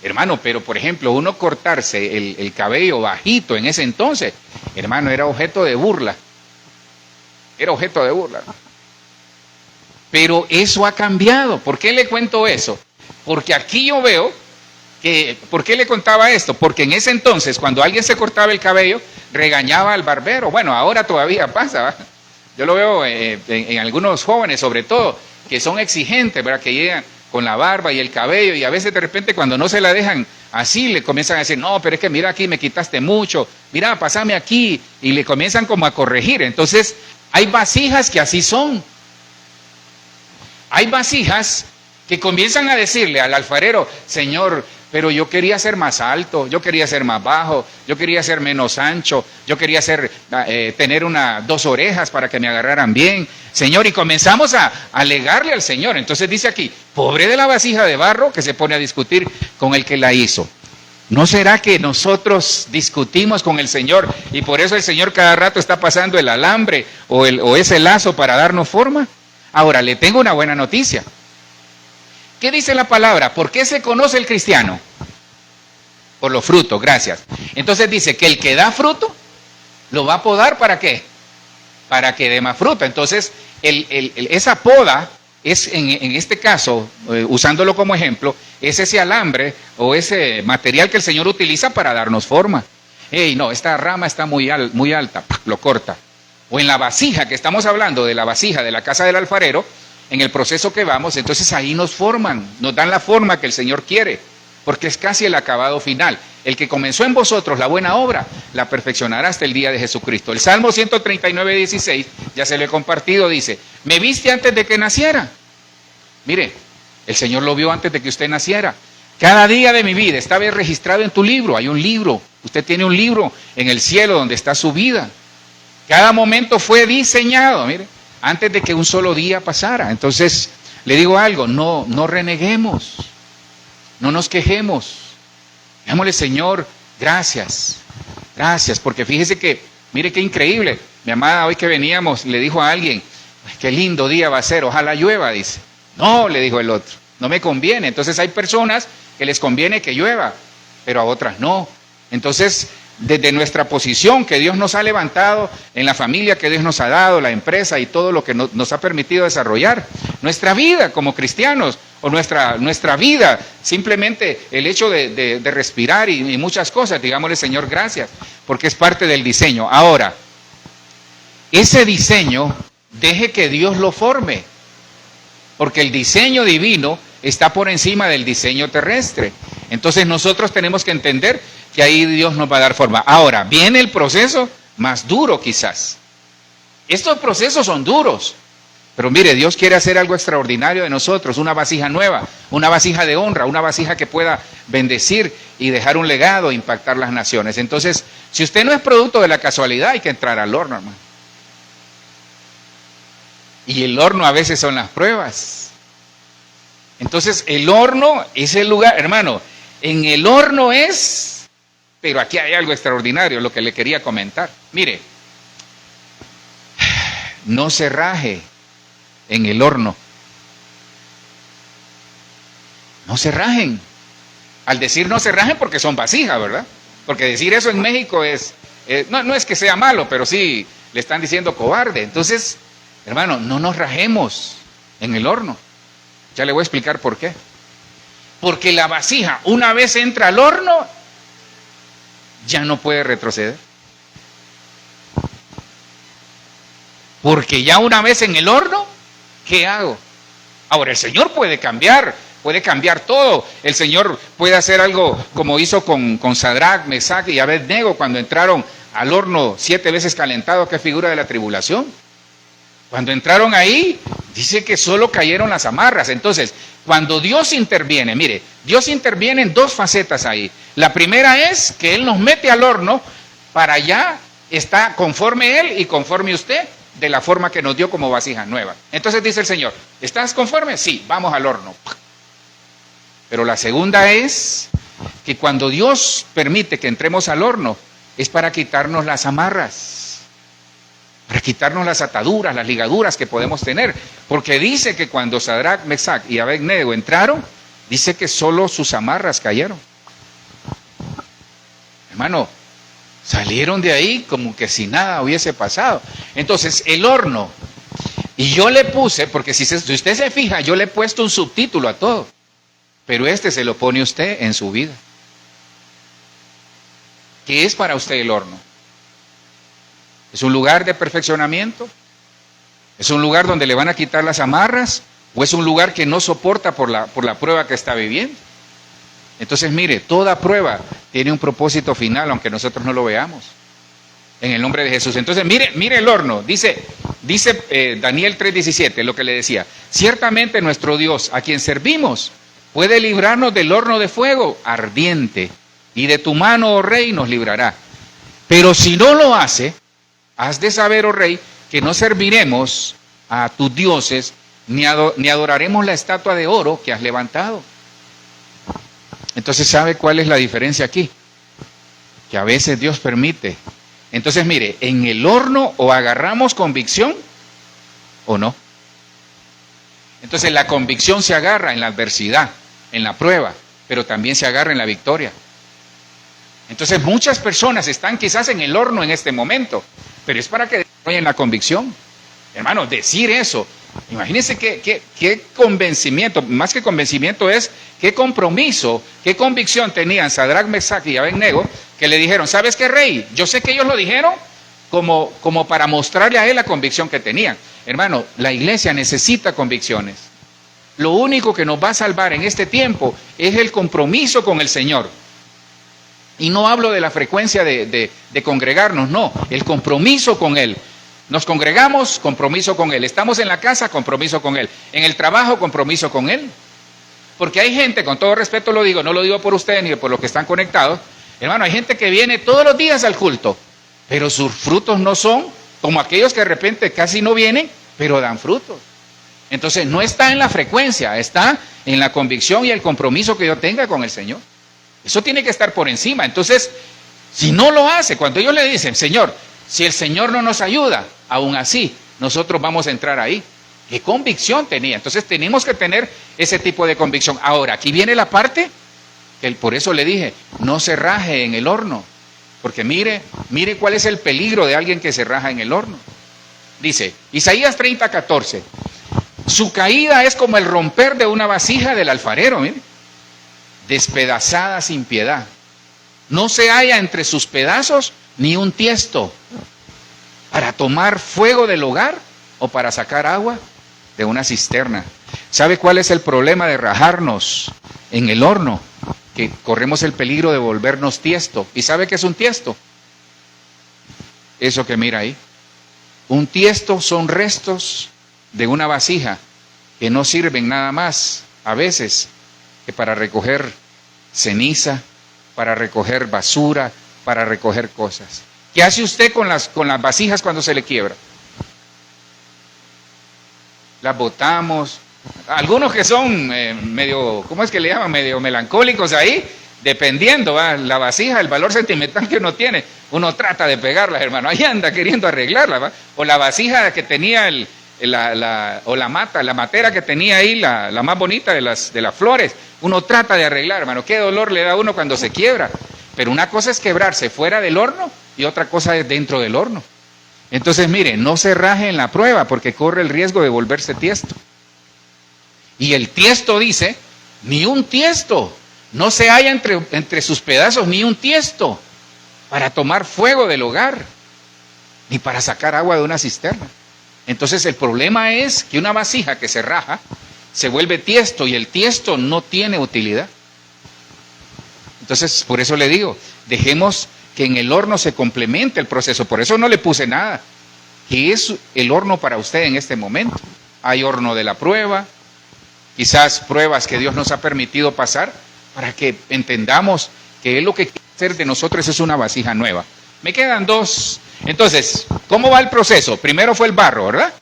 Hermano, pero por ejemplo, uno cortarse el cabello bajito en ese entonces, hermano, era objeto de burla. Era objeto de burla. Pero eso ha cambiado. ¿Por qué le cuento eso? Porque aquí yo veo que, ¿por qué le contaba esto? Porque en ese entonces, cuando alguien se cortaba el cabello, regañaba al barbero. Bueno, ahora todavía pasa, ¿verdad? Yo lo veo en algunos jóvenes, sobre todo, que son exigentes, ¿verdad? Que llegan con la barba y el cabello, y a veces de repente cuando no se la dejan así, le comienzan a decir, no, pero es que mira aquí, me quitaste mucho, mira, pásame aquí, y le comienzan como a corregir. Entonces, hay vasijas que así son. Hay vasijas que comienzan a decirle al alfarero, Señor, pero yo quería ser más alto, yo quería ser más bajo, yo quería ser menos ancho, yo quería tener 2 orejas para que me agarraran bien. Señor, y comenzamos a alegarle al Señor. Entonces dice aquí, pobre de la vasija de barro que se pone a discutir con el que la hizo. ¿No será que nosotros discutimos con el Señor y por eso el Señor cada rato está pasando el alambre o ese lazo para darnos forma? Ahora, le tengo una buena noticia. ¿Qué dice la palabra? ¿Por qué se conoce el cristiano? Por los frutos, gracias. Entonces dice que el que da fruto, lo va a podar, ¿para qué? Para que dé más fruto. Entonces, esa poda es, en este caso, usándolo como ejemplo, es ese alambre o ese material que el Señor utiliza para darnos forma. No, esta rama está muy alta, lo corta. O en la vasija, que estamos hablando de la vasija de la casa del alfarero, en el proceso que vamos, entonces ahí nos forman, nos dan la forma que el Señor quiere, porque es casi el acabado final. El que comenzó en vosotros la buena obra, la perfeccionará hasta el día de Jesucristo. El Salmo 139:16, ya se lo he compartido, dice, me viste antes de que naciera. Mire, el Señor lo vio antes de que usted naciera. Cada día de mi vida estaba registrado en tu libro, hay un libro, usted tiene un libro en el cielo donde está su vida. Cada momento fue diseñado, mire, antes de que un solo día pasara. Entonces, le digo algo, no reneguemos, no nos quejemos. Digámosle, Señor, gracias, porque fíjese que, mire qué increíble. Mi amada, hoy que veníamos, le dijo a alguien, qué lindo día va a ser, ojalá llueva, dice. No, le dijo el otro, no me conviene. Entonces hay personas que les conviene que llueva, pero a otras no. Entonces, desde nuestra posición que Dios nos ha levantado, en la familia que Dios nos ha dado, la empresa y todo lo que nos ha permitido desarrollar, nuestra vida como cristianos, o nuestra vida, simplemente el hecho de respirar y muchas cosas, digámosle, Señor, gracias, porque es parte del diseño. Ahora, ese diseño deje que Dios lo forme, porque el diseño divino está por encima del diseño terrestre. Entonces nosotros tenemos que entender que ahí Dios nos va a dar forma. Ahora, viene el proceso más duro quizás. Estos procesos son duros, pero mire, Dios quiere hacer algo extraordinario de nosotros, una vasija nueva, una vasija de honra, una vasija que pueda bendecir y dejar un legado, impactar las naciones. Entonces, si usted no es producto de la casualidad, hay que entrar al horno, hermano. Y el horno a veces son las pruebas. Entonces, el horno es el lugar, hermano, en el horno es, pero aquí hay algo extraordinario, lo que le quería comentar. Mire, no se raje en el horno. No se rajen. Al decir no se rajen porque son vasijas, ¿verdad? Porque decir eso en México es, no es que sea malo, pero sí le están diciendo cobarde. Entonces, hermano, no nos rajemos en el horno. Ya le voy a explicar por qué. Porque la vasija, una vez entra al horno, ya no puede retroceder. Porque ya una vez en el horno, ¿qué hago? Ahora, el Señor puede cambiar todo. El Señor puede hacer algo como hizo con Sadrach, Mesach y Abednego cuando entraron al horno 7 veces calentado, que es figura de la tribulación. Cuando entraron ahí, dice que solo cayeron las amarras. Entonces, cuando Dios interviene, mire, Dios interviene en 2 facetas ahí. La primera es que Él nos mete al horno para allá, está conforme Él y conforme usted, de la forma que nos dio como vasija nueva. Entonces dice el Señor, ¿estás conforme? Sí, vamos al horno. Pero la segunda es que cuando Dios permite que entremos al horno, es para quitarnos las amarras, para quitarnos las ataduras, las ligaduras que podemos tener. Porque dice que cuando Sadrach, Mesach y Abednego entraron, dice que solo sus amarras cayeron. Hermano, salieron de ahí como que si nada hubiese pasado. Entonces, el horno, y yo le puse, porque si usted se fija, yo le he puesto un subtítulo a todo, pero este se lo pone usted en su vida. ¿Qué es para usted el horno? ¿Es un lugar de perfeccionamiento? ¿Es un lugar donde le van a quitar las amarras? ¿O es un lugar que no soporta por la prueba que está viviendo? Entonces, mire, toda prueba tiene un propósito final, aunque nosotros no lo veamos. En el nombre de Jesús. Entonces, mire el horno. Dice Daniel 3:17, lo que le decía. Ciertamente nuestro Dios, a quien servimos, puede librarnos del horno de fuego ardiente, y de tu mano, oh rey, nos librará. Pero si no lo hace, has de saber, oh rey, que no serviremos a tus dioses, ni adoraremos la estatua de oro que has levantado. Entonces, ¿sabe cuál es la diferencia aquí? Que a veces Dios permite. Entonces, mire, en el horno o agarramos convicción o no. Entonces, la convicción se agarra en la adversidad, en la prueba, pero también se agarra en la victoria. Entonces, muchas personas están quizás en el horno en este momento, pero es para que desarrollen la convicción. Hermano, decir eso, imagínense qué convencimiento, más que convencimiento es qué compromiso, qué convicción tenían Sadrach, Mesach y Abednego, que le dijeron, ¿sabes qué, rey? Yo sé que ellos lo dijeron como para mostrarle a él la convicción que tenían. Hermano, la iglesia necesita convicciones. Lo único que nos va a salvar en este tiempo es el compromiso con el Señor. Y no hablo de la frecuencia de congregarnos, no, el compromiso con Él. Nos congregamos, compromiso con Él. Estamos en la casa, compromiso con Él. En el trabajo, compromiso con Él. Porque hay gente, con todo respeto lo digo, no lo digo por ustedes ni por los que están conectados. Hermano, hay gente que viene todos los días al culto, pero sus frutos no son como aquellos que de repente casi no vienen, pero dan frutos. Entonces no está en la frecuencia, está en la convicción y el compromiso que yo tenga con el Señor. Eso tiene que estar por encima. Entonces, si no lo hace, cuando ellos le dicen, Señor, si el Señor no nos ayuda, aún así, nosotros vamos a entrar ahí. ¿Qué convicción tenía? Entonces tenemos que tener ese tipo de convicción. Ahora, aquí viene la parte, que por eso le dije, no se raje en el horno. Porque mire cuál es el peligro de alguien que se raja en el horno. Dice, Isaías 30:14, su caída es como el romper de una vasija del alfarero, mire, despedazada sin piedad. No se halla entre sus pedazos ni un tiesto. ¿Para tomar fuego del hogar o para sacar agua de una cisterna? ¿Sabe cuál es el problema de rajarnos en el horno? Que corremos el peligro de volvernos tiesto. ¿Y sabe qué es un tiesto? Eso que mira ahí. Un tiesto son restos de una vasija que no sirven nada más a veces que para recoger ceniza, para recoger basura, para recoger cosas. ¿Qué hace usted con las vasijas cuando se le quiebra? Las botamos. Algunos que son medio, ¿cómo es que le llaman? Medio melancólicos ahí, dependiendo, ¿va? La vasija, el valor sentimental que uno tiene, uno trata de pegarla, hermano, ahí anda queriendo arreglarla, ¿va? O la vasija que tenía o la matera que tenía ahí, la más bonita de las flores, uno trata de arreglar, hermano, qué dolor le da a uno cuando se quiebra. Pero una cosa es quebrarse fuera del horno y otra cosa es dentro del horno. Entonces, mire, no se raje en la prueba porque corre el riesgo de volverse tiesto. Y el tiesto dice, ni un tiesto, no se halla entre sus pedazos ni un tiesto para tomar fuego del hogar, ni para sacar agua de una cisterna. Entonces el problema es que una vasija que se raja se vuelve tiesto y el tiesto no tiene utilidad. Entonces, por eso le digo, dejemos que en el horno se complemente el proceso. Por eso no le puse nada. ¿Qué es el horno para usted en este momento? Hay horno de la prueba, quizás pruebas que Dios nos ha permitido pasar para que entendamos que Él lo que quiere hacer de nosotros es una vasija nueva. Me quedan dos. Entonces, ¿cómo va el proceso? Primero fue el barro, ¿verdad?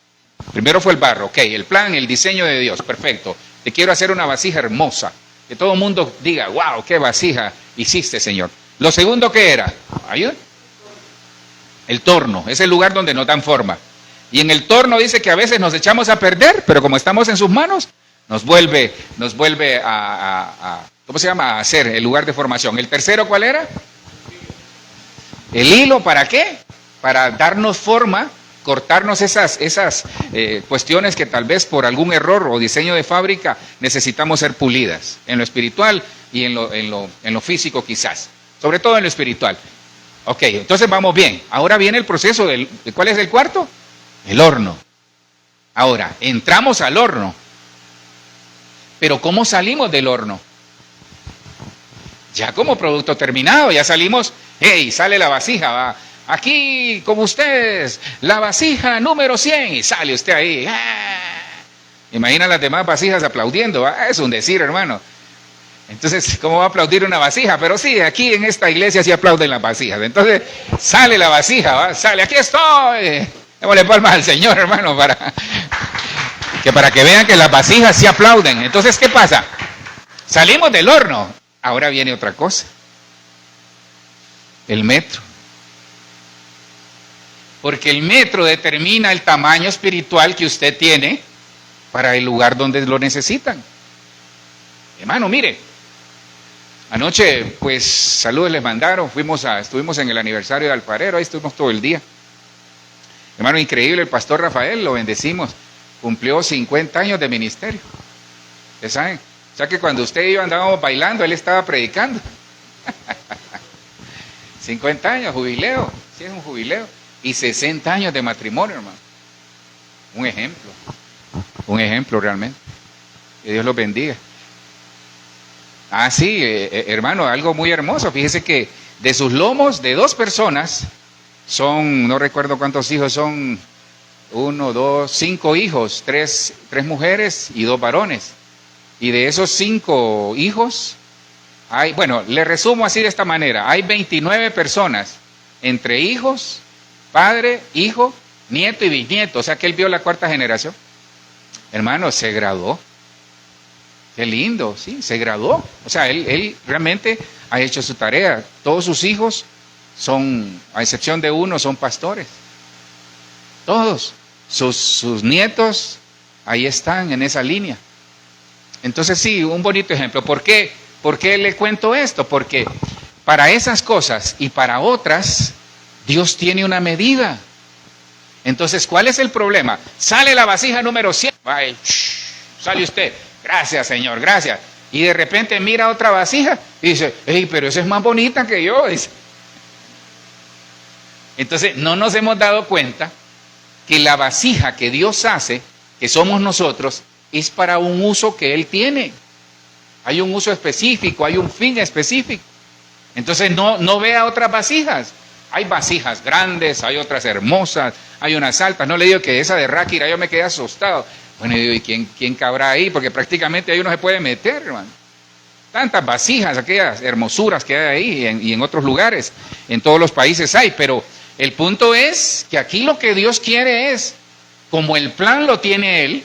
Primero fue el barro, ok, el plan, el diseño de Dios, perfecto. Te quiero hacer una vasija hermosa, que todo el mundo diga, wow, qué vasija hiciste, Señor. Lo segundo, ¿qué era? ¿Ayuda? El torno, es el lugar donde nos dan forma. Y en el torno dice que a veces nos echamos a perder, pero como estamos en sus manos, nos vuelve a ¿cómo se llama? A hacer el lugar de formación. ¿El tercero cuál era? El hilo, ¿para qué? Para darnos forma, cortarnos esas cuestiones que tal vez por algún error o diseño de fábrica necesitamos ser pulidas, en lo espiritual y en lo físico quizás, sobre todo en lo espiritual. Ok, entonces vamos bien. Ahora viene el proceso ¿cuál es el cuarto? El horno. Ahora, entramos al horno. Pero ¿cómo salimos del horno? Ya como producto terminado, ya salimos, hey, sale la vasija, va. Aquí, como ustedes, la vasija número 100, y sale usted ahí. ¡Ah! Imagina las demás vasijas aplaudiendo, ¿va? Es un decir, hermano. Entonces, ¿cómo va a aplaudir una vasija? Pero sí, aquí en esta iglesia sí aplauden las vasijas. Entonces, sale la vasija, ¿va? Sale, aquí estoy. Démosle palmas al Señor, hermano, para que vean que las vasijas sí aplauden. Entonces, ¿qué pasa? Salimos del horno. Ahora viene otra cosa. El metro. Porque el metro determina el tamaño espiritual que usted tiene para el lugar donde lo necesitan. Hermano, mire, anoche, pues, saludos les mandaron, estuvimos en el aniversario de Alfarero, ahí estuvimos todo el día. Hermano, increíble, el pastor Rafael, lo bendecimos, cumplió 50 años de ministerio. ¿Ustedes saben? O sea que cuando usted y yo andábamos bailando, él estaba predicando. 50 años, jubileo, sí es un jubileo. Y 60 años de matrimonio, hermano. Un ejemplo realmente. Que Dios los bendiga. Ah, sí, hermano, algo muy hermoso. Fíjese que de sus lomos, de 2 personas, no recuerdo cuántos hijos son, 1, 2, 5 hijos, 3 mujeres y 2 varones. Y de esos 5 hijos, le resumo así de esta manera, hay 29 personas, entre hijos, padre, hijo, nieto y bisnieto, o sea que él vio la 4ª generación. Hermano, se graduó. Qué lindo, sí, se graduó. O sea, él realmente ha hecho su tarea. Todos sus hijos son, a excepción de uno, son pastores. Todos. Sus nietos ahí están en esa línea. Entonces sí, un bonito ejemplo. ¿Por qué le cuento esto? Porque para esas cosas y para otras, Dios tiene una medida. Entonces, ¿cuál es el problema? Sale la vasija número 100. Ay, sale usted. Gracias, Señor, gracias. Y de repente mira otra vasija y dice, hey, pero esa es más bonita que yo. Dice. Entonces, no nos hemos dado cuenta que la vasija que Dios hace, que somos nosotros, es para un uso que Él tiene. Hay un uso específico, hay un fin específico. Entonces, no vea otras vasijas. Hay vasijas grandes, hay otras hermosas, hay unas altas. No le digo que esa de Ráquira yo me quedé asustado. Bueno, yo digo, ¿y quién cabrá ahí? Porque prácticamente ahí uno se puede meter, hermano. Tantas vasijas, aquellas hermosuras que hay ahí y en otros lugares, en todos los países hay. Pero el punto es que aquí lo que Dios quiere es, como el plan lo tiene Él,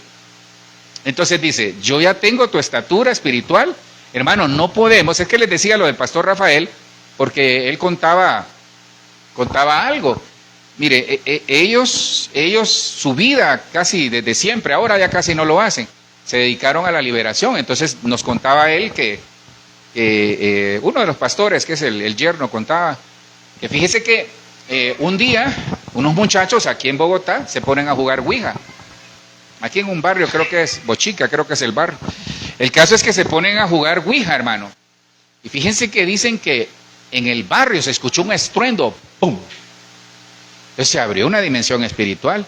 entonces dice, yo ya tengo tu estatura espiritual. Hermano, no podemos, es que les decía lo del pastor Rafael, porque él contaba algo. Mire, ellos, su vida casi desde siempre, ahora ya casi no lo hacen, se dedicaron a la liberación. Entonces nos contaba él que uno de los pastores, que es el yerno, contaba que fíjese que un día unos muchachos aquí en Bogotá se ponen a jugar Ouija. Aquí en un barrio, creo que es Bochica, creo que es el barrio. El caso es que se ponen a jugar Ouija, hermano. Y fíjense que dicen que en el barrio se escuchó un estruendo, ¡pum! Entonces se abrió una dimensión espiritual.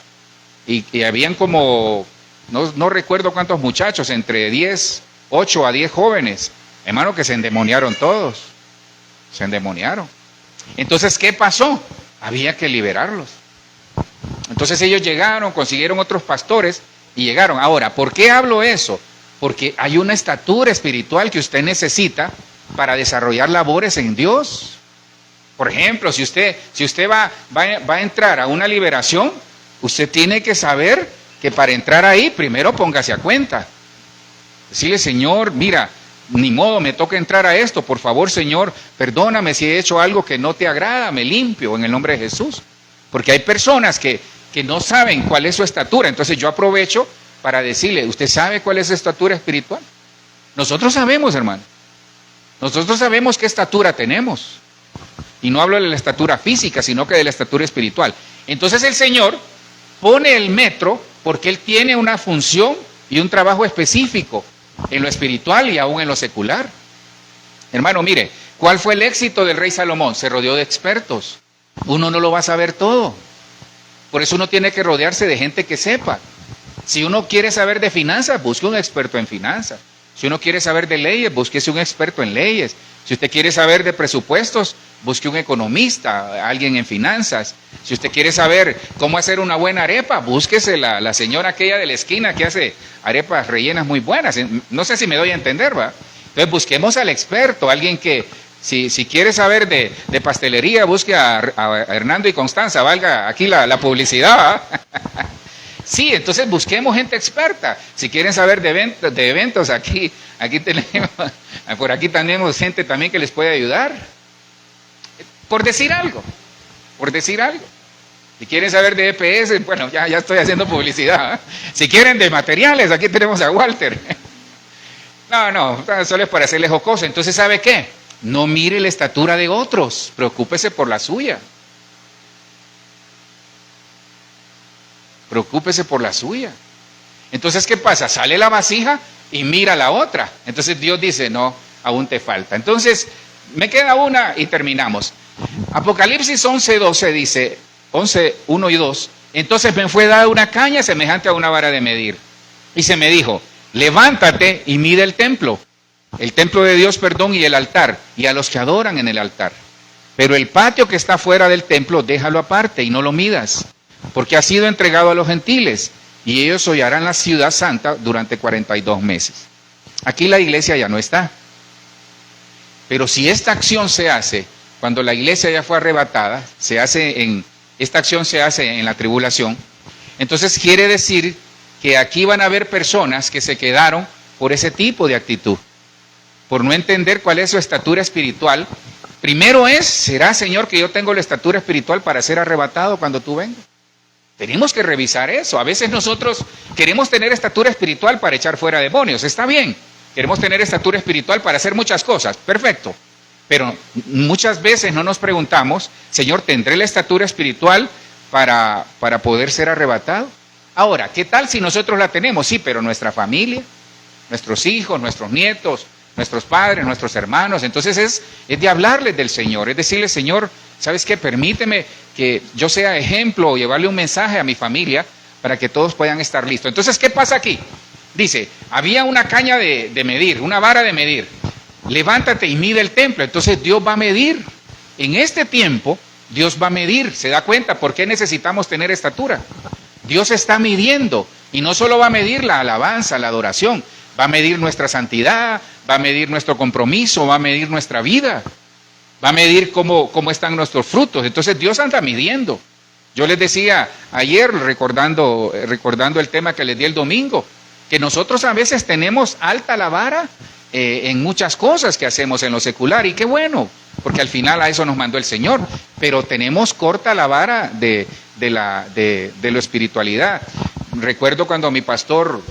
Y habían como, no recuerdo cuántos muchachos, entre 8 a 10 jóvenes, hermano, que se endemoniaron todos. Se endemoniaron. Entonces, ¿qué pasó? Había que liberarlos. Entonces ellos llegaron, consiguieron otros pastores y llegaron. Ahora, ¿por qué hablo eso? Porque hay una estatura espiritual que usted necesita para desarrollar labores en Dios. Por ejemplo, si usted va a entrar a una liberación, usted tiene que saber que para entrar ahí, primero póngase a cuenta. Decirle, Señor, mira, ni modo, me toca entrar a esto. Por favor, Señor, perdóname si he hecho algo que no te agrada, me limpio en el nombre de Jesús. Porque hay personas que no saben cuál es su estatura. Entonces yo aprovecho para decirle, ¿usted sabe cuál es su estatura espiritual? Nosotros sabemos, hermano. Nosotros sabemos qué estatura tenemos. Y no hablo de la estatura física, sino que de la estatura espiritual. Entonces el Señor pone el metro porque Él tiene una función y un trabajo específico en lo espiritual y aún en lo secular. Hermano, mire, ¿cuál fue el éxito del rey Salomón? Se rodeó de expertos. Uno no lo va a saber todo. Por eso uno tiene que rodearse de gente que sepa. Si uno quiere saber de finanzas, busque un experto en finanzas. Si uno quiere saber de leyes, búsquese un experto en leyes. Si usted quiere saber de presupuestos, busque un economista, alguien en finanzas. Si usted quiere saber cómo hacer una buena arepa, búsquese la señora aquella de la esquina que hace arepas rellenas muy buenas. No sé si me doy a entender, ¿va? Entonces busquemos al experto, alguien que, si quiere saber de pastelería, busque a Hernando y Constanza, valga aquí la publicidad, ¿va? Sí, entonces busquemos gente experta. Si quieren saber de eventos, aquí tenemos, por aquí tenemos gente también que les puede ayudar. Por decir algo. Si quieren saber de EPS, bueno, ya estoy haciendo publicidad, ¿eh? Si quieren de materiales, aquí tenemos a Walter. No, solo es para hacerles jocoso. Entonces, ¿sabe qué? No mire la estatura de otros, preocúpese por la suya. Preocúpese por la suya. Entonces, ¿qué pasa? Sale la vasija y mira la otra. Entonces Dios dice, no, aún te falta. Entonces, me queda una y terminamos. Apocalipsis 11:12 dice, 11:1 y 2, entonces me fue dada una caña semejante a una vara de medir. Y se me dijo, levántate y mide el templo de Dios, y el altar, y a los que adoran en el altar. Pero el patio que está fuera del templo, déjalo aparte y no lo midas, porque ha sido entregado a los gentiles, y ellos hollarán la ciudad santa durante 42 meses. Aquí la iglesia ya no está. Pero si esta acción se hace, cuando la iglesia ya fue arrebatada, esta acción se hace en la tribulación, entonces quiere decir que aquí van a haber personas que se quedaron por ese tipo de actitud, por no entender cuál es su estatura espiritual. Primero ¿será, Señor, que yo tengo la estatura espiritual para ser arrebatado cuando tú vengas? Tenemos que revisar eso. A veces nosotros queremos tener estatura espiritual para echar fuera demonios. Está bien. Queremos tener estatura espiritual para hacer muchas cosas. Perfecto. Pero muchas veces no nos preguntamos, Señor, ¿tendré la estatura espiritual para poder ser arrebatado? Ahora, ¿qué tal si nosotros la tenemos? Sí, pero nuestra familia, nuestros hijos, nuestros nietos, nuestros padres, nuestros hermanos. Entonces es de hablarles del Señor. Es decirle, Señor, ¿sabes qué? Permíteme que yo sea ejemplo o llevarle un mensaje a mi familia para que todos puedan estar listos. Entonces, ¿qué pasa aquí? Dice, había una caña de medir, una vara de medir. Levántate y mide el templo. Entonces Dios va a medir. En este tiempo, Dios va a medir. ¿Se da cuenta por qué necesitamos tener estatura? Dios está midiendo. Y no solo va a medir la alabanza, la adoración. Va a medir nuestra santidad, va a medir nuestro compromiso, va a medir nuestra vida. Va a medir cómo están nuestros frutos. Entonces Dios anda midiendo. Yo les decía ayer, recordando el tema que les di el domingo, que nosotros a veces tenemos alta la vara en muchas cosas que hacemos en lo secular, y qué bueno, porque al final a eso nos mandó el Señor, pero tenemos corta la vara de la espiritualidad. Recuerdo cuando mi pastor,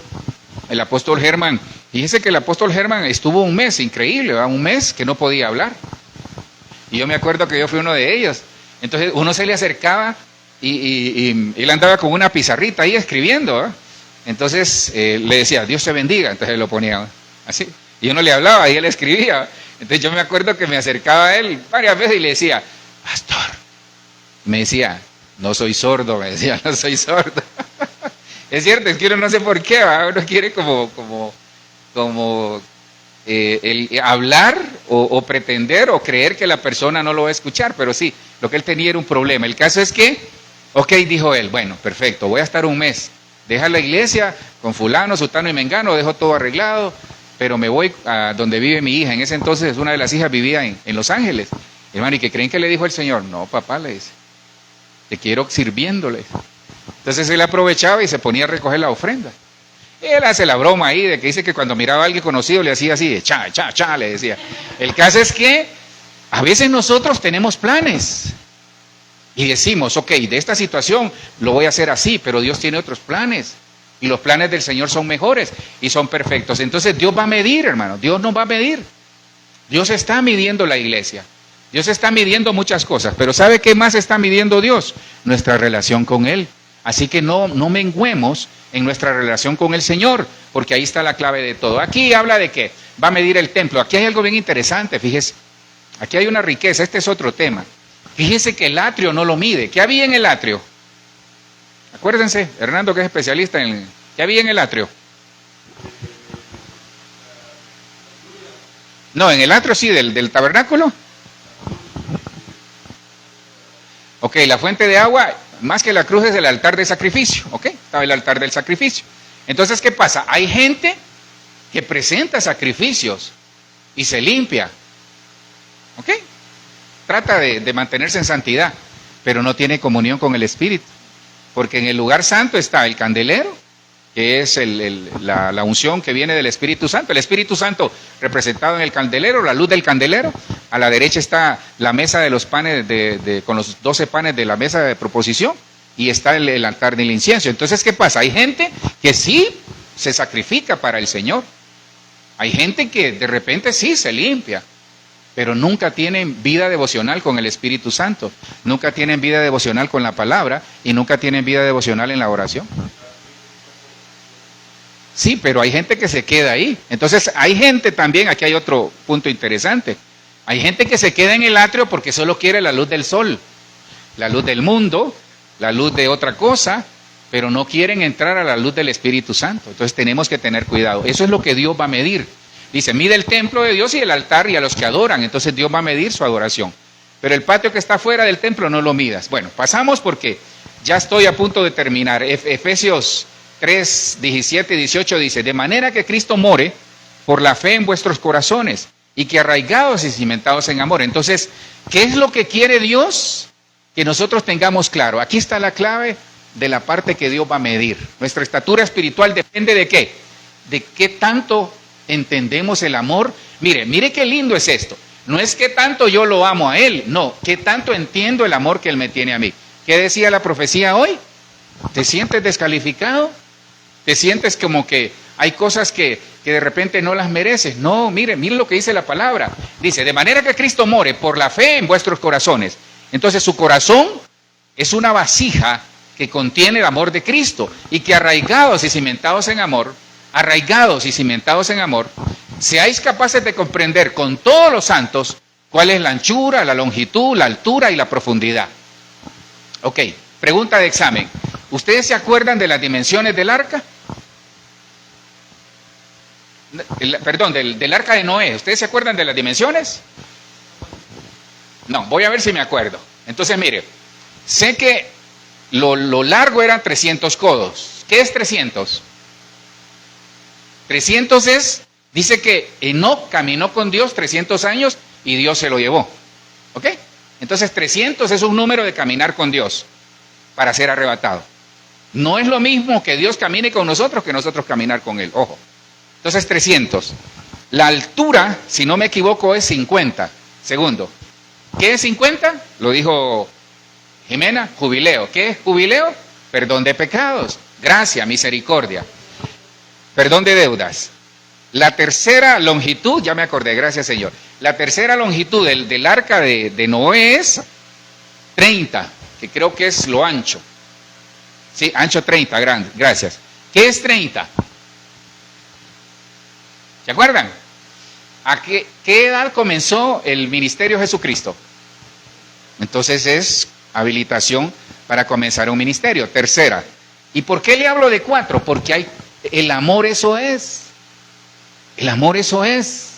el apóstol Germán, fíjese que el apóstol Germán estuvo un mes, increíble, ¿verdad? Un mes que no podía hablar, y yo me acuerdo que yo fui uno de ellos. Entonces uno se le acercaba y él andaba con una pizarrita ahí escribiendo, ¿verdad? Entonces le decía, Dios te bendiga, entonces él lo ponía así, y uno le hablaba y él escribía. Entonces yo me acuerdo que me acercaba a él varias veces y le decía, pastor, me decía, no soy sordo, me decía, no soy sordo. Es cierto, es que uno no sé por qué, ¿verdad? Uno quiere como el hablar o pretender o creer que la persona no lo va a escuchar, pero sí, lo que él tenía era un problema. El caso es que, ok, dijo él, bueno, perfecto, voy a estar un mes. Deja la iglesia con fulano, sutano y mengano, dejo todo arreglado, pero me voy a donde vive mi hija. En ese entonces una de las hijas vivía en Los Ángeles. Hermano, ¿y qué creen que le dijo el Señor? No, papá, le dice, te quiero sirviéndole. Entonces él aprovechaba y se ponía a recoger la ofrenda. Él hace la broma ahí de que dice que cuando miraba a alguien conocido le hacía así, de cha, cha, cha, le decía. El caso es que a veces nosotros tenemos planes. Y decimos, ok, de esta situación lo voy a hacer así, pero Dios tiene otros planes. Y los planes del Señor son mejores y son perfectos. Entonces Dios va a medir, hermano, Dios nos va a medir. Dios está midiendo la iglesia. Dios está midiendo muchas cosas, pero ¿sabe qué más está midiendo Dios? Nuestra relación con Él. Así que no menguemos en nuestra relación con el Señor, porque ahí está la clave de todo. Aquí habla de que va a medir el templo. Aquí hay algo bien interesante, fíjese. Aquí hay una riqueza, este es otro tema. Fíjese que el atrio no lo mide. ¿Qué había en el atrio? Acuérdense, Hernando, que es especialista en... ¿Qué había en el atrio? No, en el atrio sí, del tabernáculo. Ok, la fuente de agua, más que la cruz, es el altar de sacrificio. Ok, estaba el altar del sacrificio. Entonces, ¿qué pasa? Hay gente que presenta sacrificios y se limpia. Ok, trata de mantenerse en santidad, pero no tiene comunión con el Espíritu. Porque en el lugar santo está el candelero, que es la unción que viene del Espíritu Santo. El Espíritu Santo representado en el candelero, la luz del candelero. A la derecha está la mesa de los panes, con los 12 panes de la mesa de proposición. Y está el altar del incienso. Entonces, ¿qué pasa? Hay gente que sí se sacrifica para el Señor. Hay gente que de repente sí se limpia, pero nunca tienen vida devocional con el Espíritu Santo, nunca tienen vida devocional con la palabra y nunca tienen vida devocional en la oración. Sí, pero hay gente que se queda ahí. Entonces hay gente también, aquí hay otro punto interesante, hay gente que se queda en el atrio porque solo quiere la luz del sol, la luz del mundo, la luz de otra cosa, pero no quieren entrar a la luz del Espíritu Santo. Entonces tenemos que tener cuidado. Eso es lo que Dios va a medir. Dice, mide el templo de Dios y el altar y a los que adoran. Entonces Dios va a medir su adoración. Pero el patio que está fuera del templo no lo midas. Bueno, pasamos porque ya estoy a punto de terminar. Efesios 3, 17 y 18 dice, de manera que Cristo more por la fe en vuestros corazones y que arraigados y cimentados en amor. Entonces, ¿qué es lo que quiere Dios? Que nosotros tengamos claro. Aquí está la clave de la parte que Dios va a medir. Nuestra estatura espiritual depende de qué. De qué tanto entendemos el amor. Mire qué lindo es esto. No es que tanto yo lo amo a Él, no, qué tanto entiendo el amor que Él me tiene a mí. ¿Qué decía la profecía hoy? ¿Te sientes descalificado? ¿Te sientes como que hay cosas que de repente no las mereces? No, mire lo que dice la palabra. Dice, de manera que Cristo more por la fe en vuestros corazones. Entonces su corazón es una vasija que contiene el amor de Cristo y que arraigados y cimentados en amor, seáis capaces de comprender con todos los santos ¿Cuál es la anchura, la longitud, la altura y la profundidad? Ok, pregunta de examen. ¿Ustedes se acuerdan de las dimensiones del arca? Perdón, del arca de Noé. ¿Ustedes se acuerdan de las dimensiones? No, voy a ver si me acuerdo. Entonces, mire, sé que lo largo eran 300 codos. ¿Qué es 300? 300 es, dice que Enoc caminó con Dios 300 años y Dios se lo llevó. ¿Ok? Entonces 300 es un número de caminar con Dios para ser arrebatado. No es lo mismo que Dios camine con nosotros que nosotros caminar con Él. Ojo. Entonces 300. La altura, si no me equivoco, es 50. Segundo. ¿Qué es 50? Lo dijo Jimena, jubileo. ¿Qué es jubileo? Perdón de pecados, gracia, misericordia, perdón de deudas. La tercera longitud, ya me acordé, gracias Señor. La tercera longitud del arca de Noé es 30, que creo que es lo ancho. Sí, ancho 30, grande, gracias. ¿Qué es 30? ¿Se acuerdan? ¿A qué edad comenzó el ministerio de Jesucristo? Entonces es habilitación para comenzar un ministerio. Tercera. ¿Y por qué le hablo de 4? Porque el amor eso es. El amor eso es.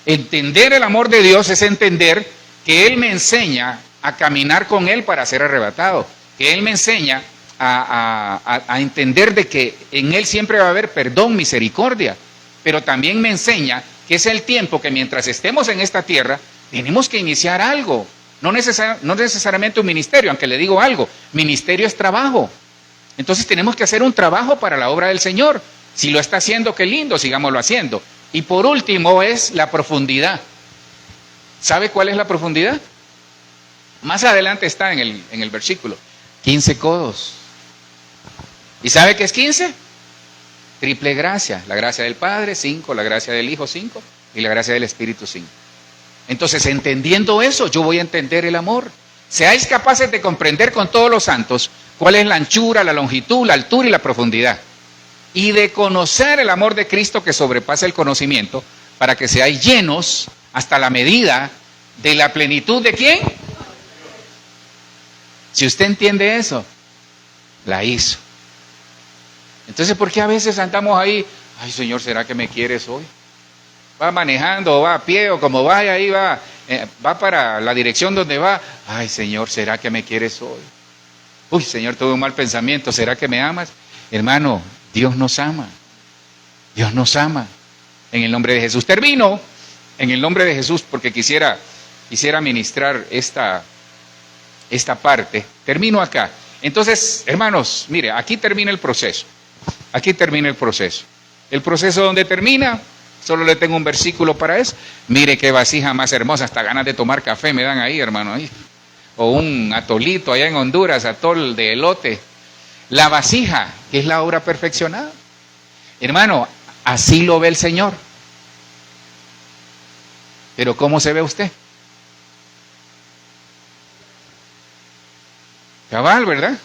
Entender el amor de Dios es entender que Él me enseña a caminar con Él para ser arrebatado. Que Él me enseña a entender de que en Él siempre va a haber perdón, misericordia. Pero también me enseña que es el tiempo que mientras estemos en esta tierra, tenemos que iniciar algo. No necesariamente un ministerio, aunque le digo algo, ministerio es trabajo. Entonces tenemos que hacer un trabajo para la obra del Señor. Si lo está haciendo, qué lindo, sigámoslo haciendo. Y por último es la profundidad. ¿Sabe cuál es la profundidad? Más adelante está en el versículo. 15 codos. ¿Y sabe qué es 15? Triple gracia. La gracia del Padre, 5, la gracia del Hijo, 5, y la gracia del Espíritu, 5. Entonces, entendiendo eso, yo voy a entender el amor. Seáis capaces de comprender con todos los santos cuál es la anchura, la longitud, la altura y la profundidad. Y de conocer el amor de Cristo que sobrepasa el conocimiento, para que seáis llenos hasta la medida de la plenitud de ¿quién? Si usted entiende eso, la hizo. Entonces, ¿por qué a veces andamos ahí? Ay, Señor, ¿será que me quieres hoy? Va manejando, o va a pie, o como vaya, ahí va para la dirección donde va. Ay, Señor, ¿será que me quieres hoy? Uy, Señor, tuve un mal pensamiento, ¿será que me amas? Hermano, Dios nos ama. Dios nos ama. En el nombre de Jesús. Termino en el nombre de Jesús porque quisiera ministrar esta parte. Termino acá. Entonces, hermanos, mire, aquí termina el proceso. Aquí termina el proceso. El proceso donde termina, solo le tengo un versículo para eso. Mire qué vasija más hermosa, hasta ganas de tomar café me dan ahí, hermano. Ahí. O un atolito allá en Honduras, atol de elote. La vasija, que es la obra perfeccionada. Hermano, así lo ve el Señor. Pero ¿cómo se ve usted? Cabal, ¿verdad?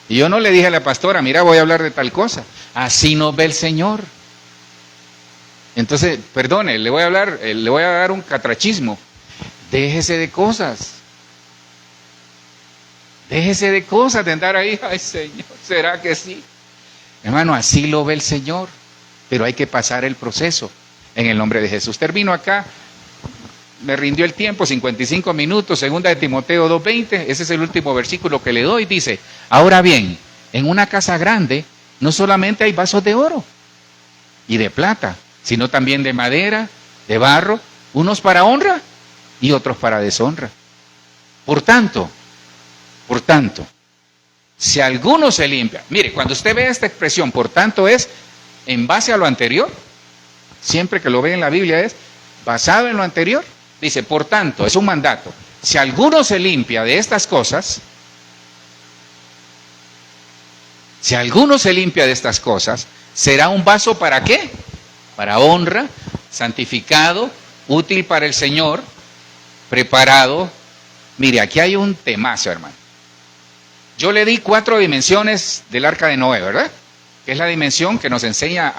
Y yo no le dije a la pastora, mira, voy a hablar de tal cosa. Así nos ve el Señor. Entonces, perdone, le voy a dar un catrachismo. Déjese de cosas. Déjese de cosas, de andar ahí. Ay, Señor, ¿será que sí? Hermano, así lo ve el Señor. Pero hay que pasar el proceso en el nombre de Jesús. Termino acá. Me rindió el tiempo, 55 minutos, segunda de Timoteo 2:20, ese es el último versículo que le doy, dice, ahora bien, en una casa grande no solamente hay vasos de oro y de plata, sino también de madera, de barro, unos para honra y otros para deshonra. Por tanto, si alguno se limpia, mire, cuando usted ve esta expresión, por tanto es en base a lo anterior, siempre que lo ve en la Biblia es basado en lo anterior. Dice, por tanto, es un mandato. Si alguno se limpia de estas cosas, será un vaso ¿para qué? Para honra, santificado, útil para el Señor, preparado. Mire, aquí hay un temazo, hermano. Yo le di 4 dimensiones del arca de Noé, ¿verdad? Que es la dimensión que nos enseña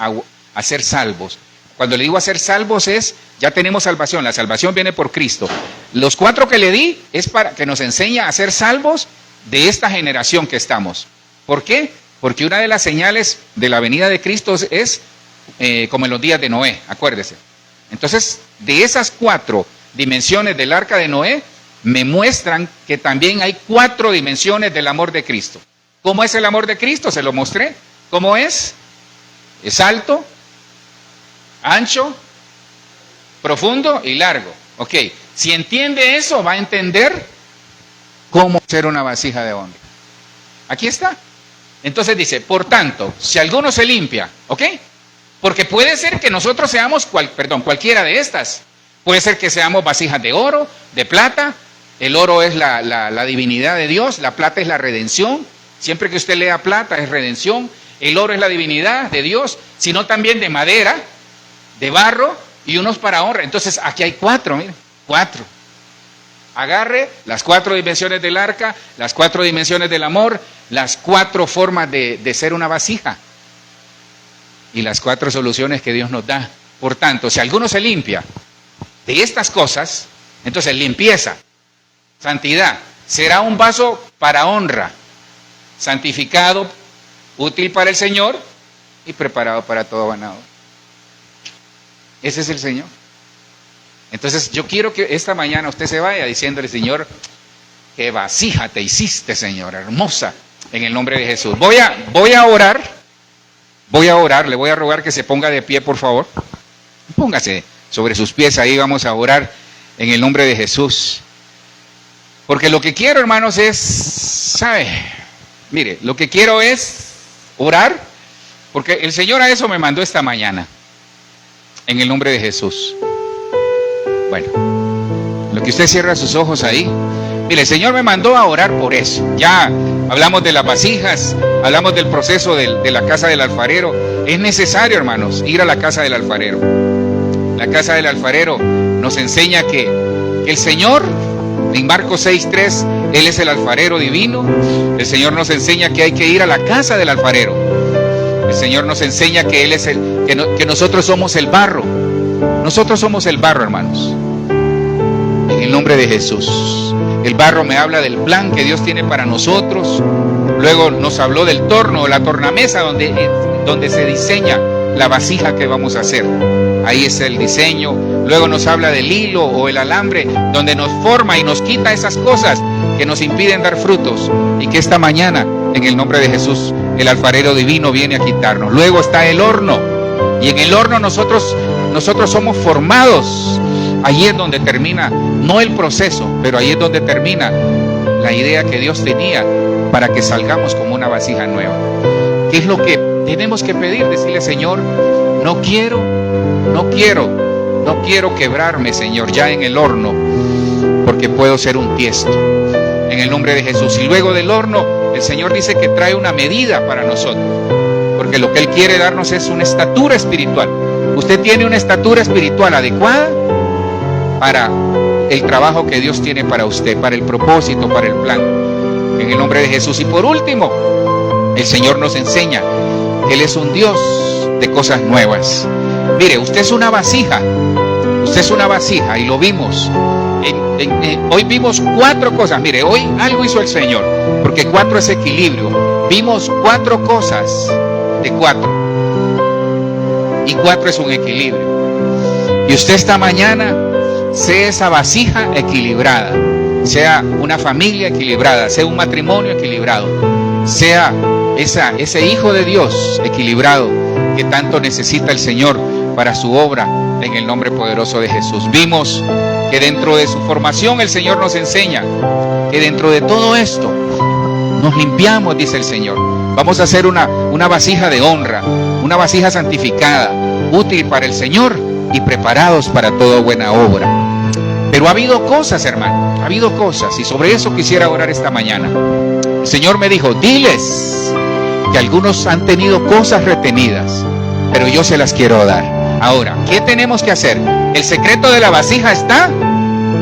a ser salvos. Cuando le digo a ser salvos es, ya tenemos salvación, la salvación viene por Cristo. Los 4 que le di es para que nos enseñe a ser salvos de esta generación que estamos. ¿Por qué? Porque una de las señales de la venida de Cristo es como en los días de Noé, acuérdese. Entonces, de esas 4 dimensiones del arca de Noé, me muestran que también hay 4 dimensiones del amor de Cristo. ¿Cómo es el amor de Cristo? Se lo mostré. ¿Cómo es? Es alto, ancho, profundo y largo. Ok, si entiende eso, va a entender cómo ser una vasija de honra. Aquí está. Entonces dice, por tanto, si alguno se limpia, ¿ok? Porque puede ser que nosotros seamos, cualquiera de estas. Puede ser que seamos vasijas de oro, de plata. El oro es la divinidad de Dios, la plata es la redención. Siempre que usted lea plata es redención. El oro es la divinidad de Dios, sino también de madera, de barro y unos para honra. Entonces aquí hay 4, miren, 4. Agarre las 4 dimensiones del arca, las 4 dimensiones del amor, las 4 formas de ser una vasija y las 4 soluciones que Dios nos da. Por tanto, si alguno se limpia de estas cosas, entonces limpieza, santidad, será un vaso para honra, santificado, útil para el Señor y preparado para todo ganado. Ese es el Señor. Entonces yo quiero que esta mañana usted se vaya diciéndole, Señor, qué vasija te hiciste, Señor, hermosa, en el nombre de Jesús. Voy a orar, le voy a rogar que se ponga de pie, por favor. Póngase sobre sus pies, ahí vamos a orar en el nombre de Jesús. Porque lo que quiero, hermanos, es, ¿sabe? Mire, lo que quiero es orar, porque el Señor a eso me mandó esta mañana, en el nombre de Jesús. Bueno, lo que usted cierra sus ojos ahí. Mire, el Señor me mandó a orar por eso. Ya hablamos de las vasijas, hablamos del proceso de la casa del alfarero. Es necesario, hermanos, ir a la casa del alfarero. La casa del alfarero nos enseña que el Señor, en Marcos 6:3, Él es el alfarero divino. El Señor nos enseña que hay que ir a la casa del alfarero. El Señor nos enseña que Él es que nosotros somos el barro. Nosotros somos el barro, hermanos. En el nombre de Jesús. El barro me habla del plan que Dios tiene para nosotros. Luego nos habló del torno, la tornamesa, donde se diseña la vasija que vamos a hacer. Ahí es el diseño. Luego nos habla del hilo o el alambre, donde nos forma y nos quita esas cosas que nos impiden dar frutos. Y que esta mañana, en el nombre de Jesús, el alfarero divino viene a quitarnos. Luego está el horno. Y en el horno nosotros somos formados. Allí es donde termina, no el proceso, pero ahí es donde termina la idea que Dios tenía para que salgamos como una vasija nueva. ¿Qué es lo que tenemos que pedir? Decirle, Señor, no quiero quebrarme, Señor, ya en el horno, porque puedo ser un tiesto. En el nombre de Jesús. Y luego del horno, el Señor dice que trae una medida para nosotros, porque lo que Él quiere darnos es una estatura espiritual. Usted tiene una estatura espiritual adecuada para el trabajo que Dios tiene para usted, para el propósito, para el plan, en el nombre de Jesús. Y por último, el Señor nos enseña que Él es un Dios de cosas nuevas. Mire, usted es una vasija y lo vimos. Hoy vimos 4 cosas. Mire, hoy algo hizo el Señor, porque 4 es equilibrio. Vimos 4 cosas de 4 y 4 es un equilibrio. Y usted esta mañana sea esa vasija equilibrada, sea una familia equilibrada, sea un matrimonio equilibrado, sea ese hijo de Dios equilibrado que tanto necesita el Señor para su obra, en el nombre poderoso de Jesús. Vimos que dentro de su formación el Señor nos enseña que dentro de todo esto nos limpiamos, dice el Señor. Vamos a hacer una vasija de honra, una vasija santificada, útil para el Señor y preparados para toda buena obra. Pero ha habido cosas, hermano, ha habido cosas, y sobre eso quisiera orar esta mañana. El Señor me dijo, diles que algunos han tenido cosas retenidas, pero yo se las quiero dar. Ahora, ¿qué tenemos que hacer? El secreto de la vasija está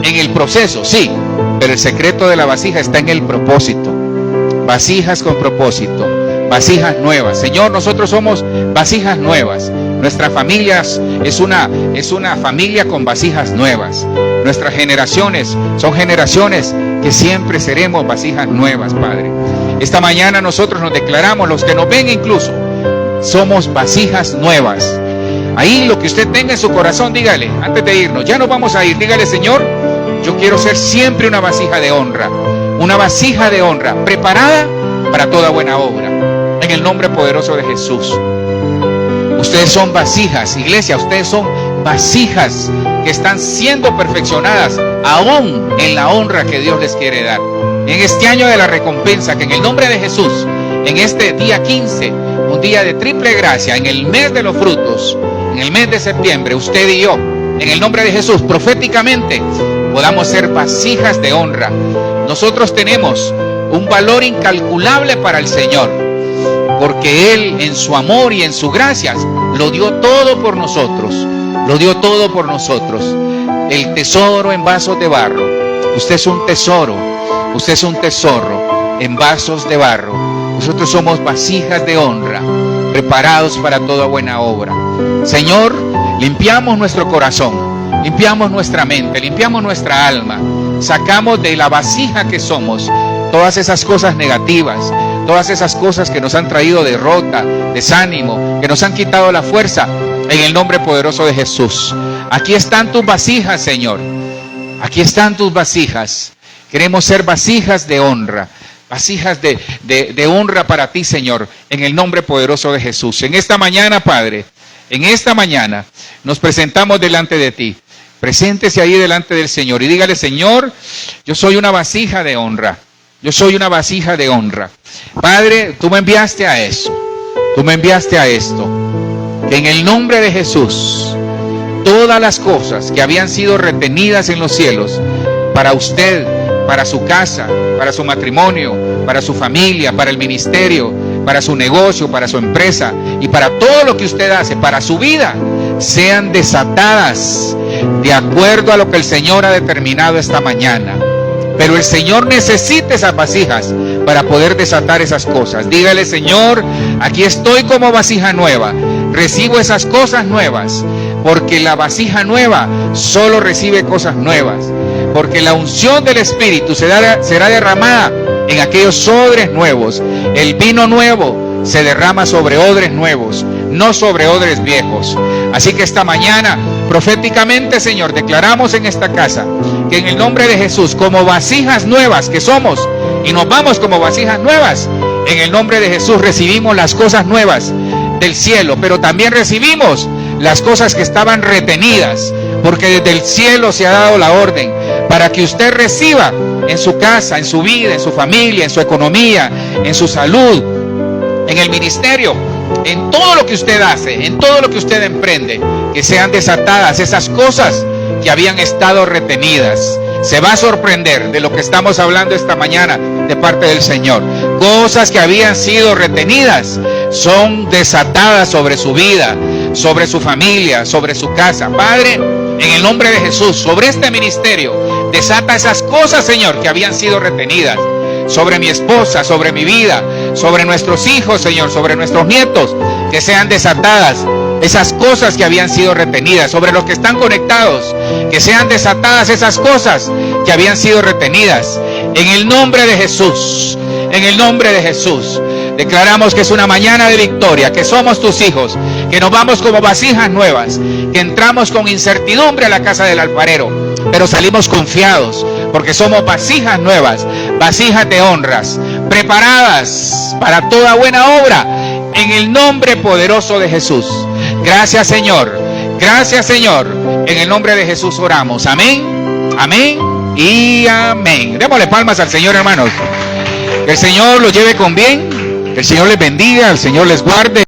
en el proceso, sí, pero el secreto de la vasija está en el propósito. Vasijas con propósito, vasijas nuevas. Señor, nosotros somos vasijas nuevas. Nuestras familias es una familia con vasijas nuevas. Nuestras generaciones son generaciones que siempre seremos vasijas nuevas, Padre. Esta mañana nosotros nos declaramos, los que nos ven incluso, somos vasijas nuevas. Ahí lo que usted tenga en su corazón, dígale, antes de irnos, ya nos vamos a ir, dígale: Señor, yo quiero ser siempre una vasija de honra, preparada para toda buena obra, en el nombre poderoso de Jesús. Ustedes son vasijas, iglesia, ustedes son vasijas que están siendo perfeccionadas aún en la honra que Dios les quiere dar. En este año de la recompensa, que en el nombre de Jesús, en este día 15, un día de triple gracia, en el mes de los frutos, en el mes de septiembre, usted y yo, en el nombre de Jesús, proféticamente, podamos ser vasijas de honra. Nosotros tenemos un valor incalculable para el Señor, porque Él en su amor y en su gracia lo dio todo por nosotros, el tesoro en vasos de barro. Usted es un tesoro en vasos de barro. Nosotros somos vasijas de honra, preparados para toda buena obra. Señor, limpiamos nuestro corazón, limpiamos nuestra mente, limpiamos nuestra alma, sacamos de la vasija que somos todas esas cosas negativas, todas esas cosas que nos han traído derrota, desánimo, que nos han quitado la fuerza, en el nombre poderoso de Jesús. Aquí están tus vasijas, Señor. Aquí están tus vasijas. Queremos ser vasijas de honra, vasijas de honra para ti, Señor, en el nombre poderoso de Jesús. En esta mañana, Padre, en esta mañana nos presentamos delante de ti. Preséntese ahí delante del Señor y dígale: Señor, yo soy una vasija de honra. Yo soy una vasija de honra. Padre, tú me enviaste a eso. Tú me enviaste a esto. Que en el nombre de Jesús, todas las cosas que habían sido retenidas en los cielos, para usted, para su casa, para su matrimonio, para su familia, para el ministerio, para su negocio, para su empresa y para todo lo que usted hace, para su vida, sean desatadas de acuerdo a lo que el Señor ha determinado esta mañana. Pero el Señor necesita esas vasijas para poder desatar esas cosas. Dígale: Señor, aquí estoy como vasija nueva. Recibo esas cosas nuevas, porque la vasija nueva solo recibe cosas nuevas. Porque la unción del Espíritu será derramada en aquellos odres nuevos. El vino nuevo se derrama sobre odres nuevos, no sobre odres viejos. Así que esta mañana, proféticamente, Señor, declaramos en esta casa que en el nombre de Jesús, como vasijas nuevas que somos, y nos vamos como vasijas nuevas, en el nombre de Jesús recibimos las cosas nuevas del cielo, pero también recibimos las cosas que estaban retenidas, porque desde el cielo se ha dado la orden para que usted reciba en su casa, en su vida, en su familia, en su economía, en su salud, en el ministerio, en todo lo que usted hace, en todo lo que usted emprende, que sean desatadas esas cosas que habían estado retenidas. Se va a sorprender de lo que estamos hablando esta mañana de parte del Señor. Cosas que habían sido retenidas son desatadas sobre su vida, sobre su familia, sobre su casa. Padre, en el nombre de Jesús, sobre este ministerio, desata esas cosas, Señor, que habían sido retenidas. Sobre mi esposa, sobre mi vida, sobre nuestros hijos, Señor, sobre nuestros nietos, que sean desatadas esas cosas que habían sido retenidas, sobre los que están conectados, que sean desatadas esas cosas que habían sido retenidas. En el nombre de Jesús, en el nombre de Jesús, declaramos que es una mañana de victoria, que somos tus hijos, que nos vamos como vasijas nuevas, que entramos con incertidumbre a la casa del alfarero, pero salimos confiados, porque somos vasijas nuevas, vasijas de honras, preparadas para toda buena obra, en el nombre poderoso de Jesús. Gracias, Señor. Gracias, Señor. En el nombre de Jesús oramos. Amén, amén y amén. Démosle palmas al Señor, hermanos. Que el Señor los lleve con bien, que el Señor les bendiga, el Señor les guarde.